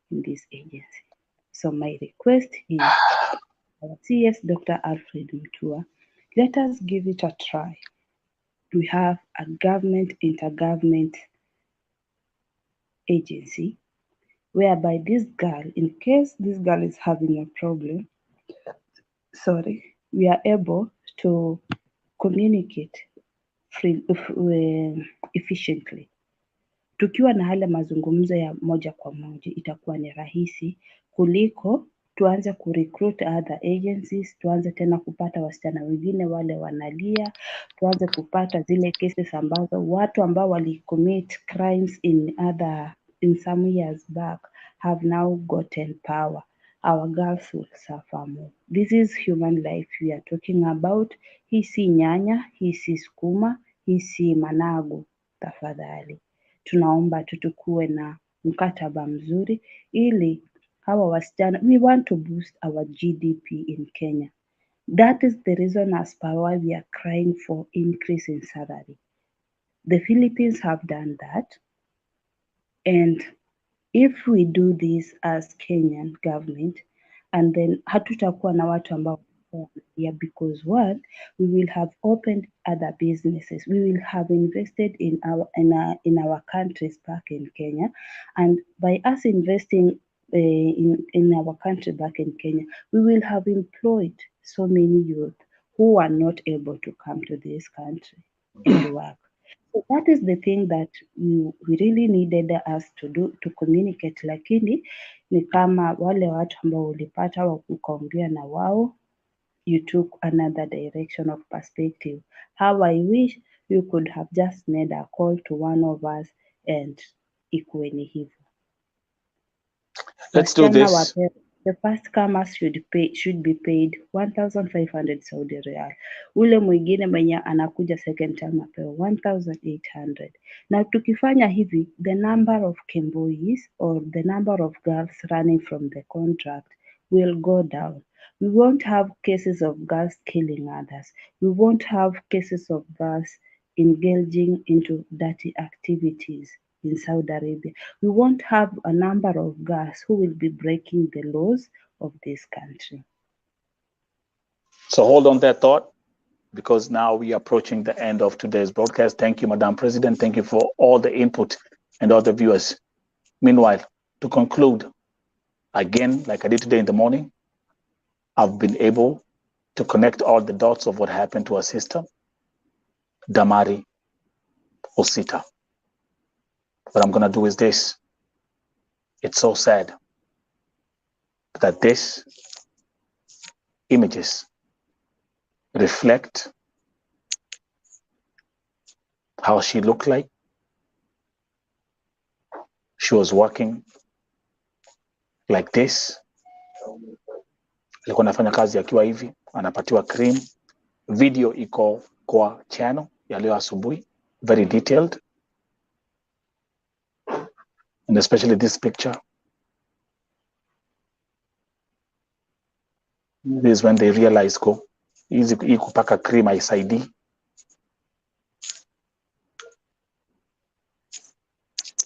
in this agency. So my request is our CS Dr. Alfred Mutua, let us give it a try. We have a intergovernment agency whereby this girl, in case this girl is having a problem, we are able to communicate efficiently. Tukiwa na hale mazungumzo ya moja kwa moja itakuwa ni rahisi kuliko tuanze kurecruit other agencies, tuanze tena kupata wasichana wengine wale wanalia, tuanze kupata zile cases ambazo watu ambao walicommit crimes in some years back have now gotten power. Our girls will suffer more. This is human life we are talking about. Hii si nyanya, hii si sukuma, hii si managu. Tafadhali tunaomba tukuwe na mkataba mzuri ili hawa wasichana, we want to boost our GDP in Kenya. That is the reason as per why we are crying for increase in salary. The Philippines have done that, and if we do this as Kenyan government, and then hatutakuwa na watu ambao because one, we will have opened other businesses. We will have invested in our countries back in Kenya, and by us investing in our country back in Kenya, we will have employed so many youth who are not able to come to this country and work. So that is the thing that we really needed us to do, to communicate, lakini ni kama wale watu ambao ulipata ukaongea na wao, you took another direction of perspective. How I wish you could have just made a call to one of us and ikuwe ni hivyo. Let's do Wasichana this. wapewe. The first comers should be paid 1,500 Saudi Real. Ule mwingine mwenye anakuja second time apewe 1,800. Na tukifanya hivi, the number of KEMBOIs or the number of girls running from the contract will go down. We won't have cases of girls killing others. We won't have cases of girls engaging into dirty activities in Saudi Arabia. We won't have a number of girls who will be breaking the laws of this country. So hold on that thought, because now we are approaching the end of today's broadcast. Thank you, Madam President. Thank you for all the input and all the viewers. Meanwhile, to conclude, again, like I did today in the morning, I've been able to connect all the dots of what happened to our sister, Damari Osita. What I'm going to do is this. It's so sad that these images reflect how she looked like. She was walking like this. Alikuwa anafanya kazi akiwa hivi, anapatiwa cream. Video iko kwa channel ya leo asubuhi, very detailed. And especially this picture. This is when they realize go hizi kupaka cream haisaidii.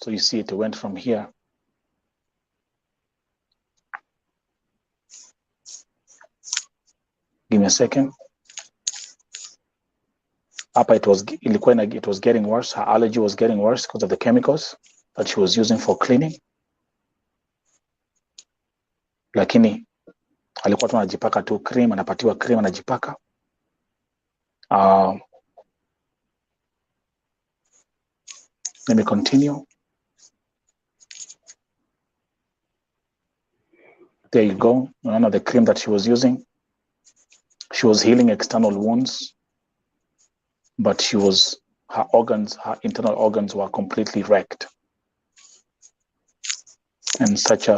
So you see it went from here. Give me a second. Hapa it was getting worse. Her allergy was getting worse because of the chemicals that she was using for cleaning. Lakini alikuwa tu anajipaka tu cream, anapatiwa cream, anajipaka. Let me continue. There you go. None of the cream that she was using. She was healing external wounds, but her internal organs were completely wrecked. And such a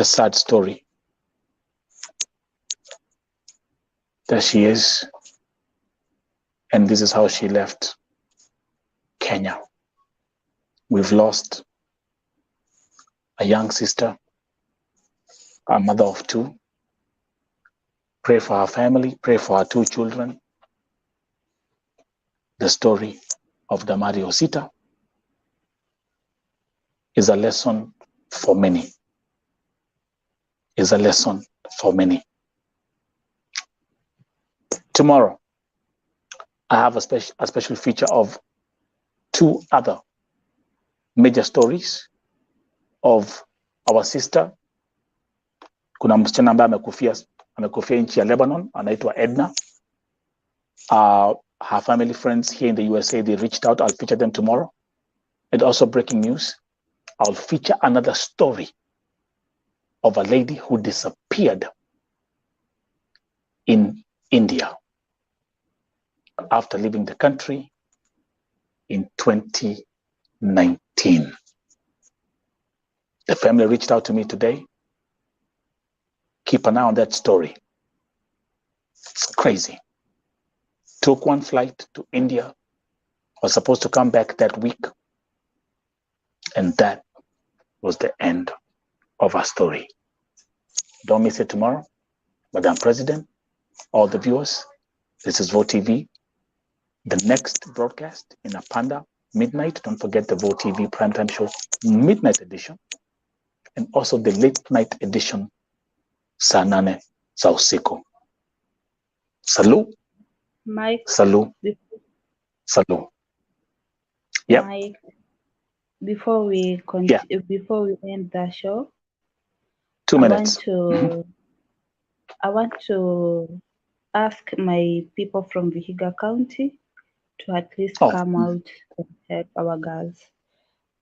sad story. There she is. And this is how she left Kenya. We've lost a young sister, a mother of two. Pray for her family, pray for her two children. The story of Damari Osita is a lesson for many. Is a lesson for many. Tomorrow, I have a special feature of two other major stories of our sister. Kuna msichana ambaye amekufia nchi ya Lebanon, anaitwa Edna. Her family friends here in the USA, they reached out. I'll feature them tomorrow. And also breaking news, I'll feature another story of a lady who disappeared in India after leaving the country in 2019. The family reached out to me today. Keep an eye on that story. It's crazy. Took one flight to India, was supposed to come back that week, and that was the end of our story. Don't miss it tomorrow. Madam President, all the viewers, this is Vote TV. The next broadcast in Apanda, midnight. Don't forget the Vote TV primetime show, midnight edition, and also the late night edition, saa 8 za usiku. Salut. Mike. Salut. Salut. Yep. Mike, before we end the show, 2 minutes. I want to ask my people from Vihiga County to at least come out and help our girls,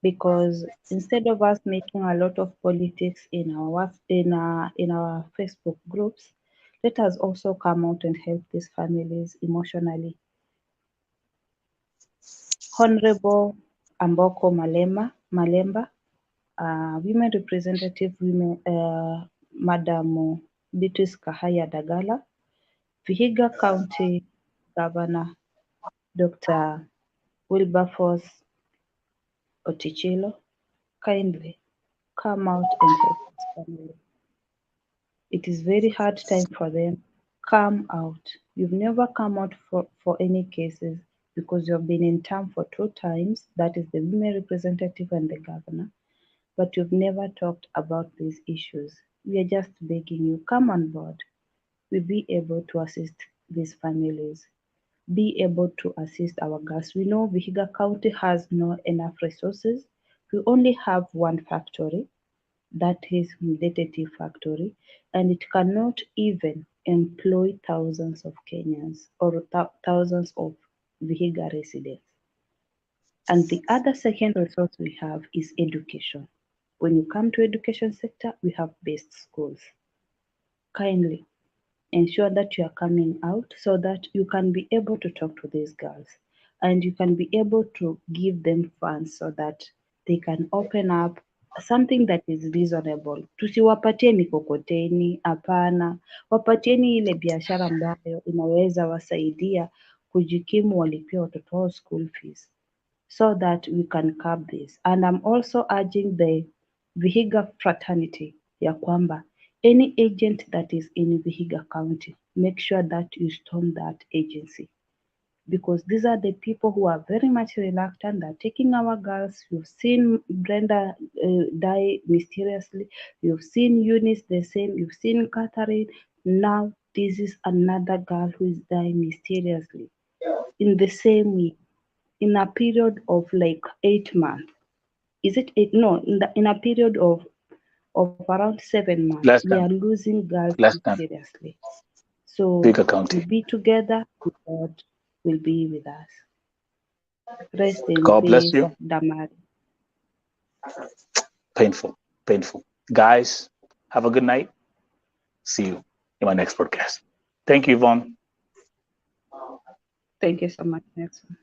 because instead of us making a lot of politics in our Facebook groups, let us also come out and help these families emotionally. Honorable Amboko Malemba Women Representative, Madam Beatrice Kahaya Dagala, Vihiga County Governor Dr. Wilberforce Otichilo, kindly come out and help this family. It is very hard time for them. Come out. You've never come out for any cases because you've been in term for 2 times, that is the women representative and the governor, but you've never talked about these issues. We are just begging you, come on board. We'll be able to assist these families, be able to assist our girls. We know Vihiga County has no enough resources. We only have one factory, that is Mdeteti factory, and it cannot even employ thousands of Kenyans or thousands of Vihiga residents. And the other second resource we have is education. When you come to education sector, we have best schools. Kindly ensure that you are coming out so that you can be able to talk to these girls and you can be able to give them funds so that they can open up something that is reasonable. Tusiwapatie mikokoteni, hapana. Wapatieni ile biashara ambayo inaweza wasaidia kujikimu, walipia watoto wao school fees, so that we can curb this. And I'm also urging the Vihiga fraternity ya kwamba any agent that is in Vihiga County, make sure that you storm that agency, because these are the people who are very much reluctant. They're taking our girls. You've seen Brenda die mysteriously. You've seen Eunice the same. You've seen Catherine. Now this is another girl who is dying mysteriously in the same week, in a period of like 8 months. Is it eight? No, in a period of around 7 months, Last we are time, losing girls last time, mysteriously. So Bigger we'll County. be together. God will be with us. Rest in God bless peace, you. Damari. Painful, painful. Guys, have a good night. See you in my next podcast. Thank you, Yvonne. Thank you so much. Next one.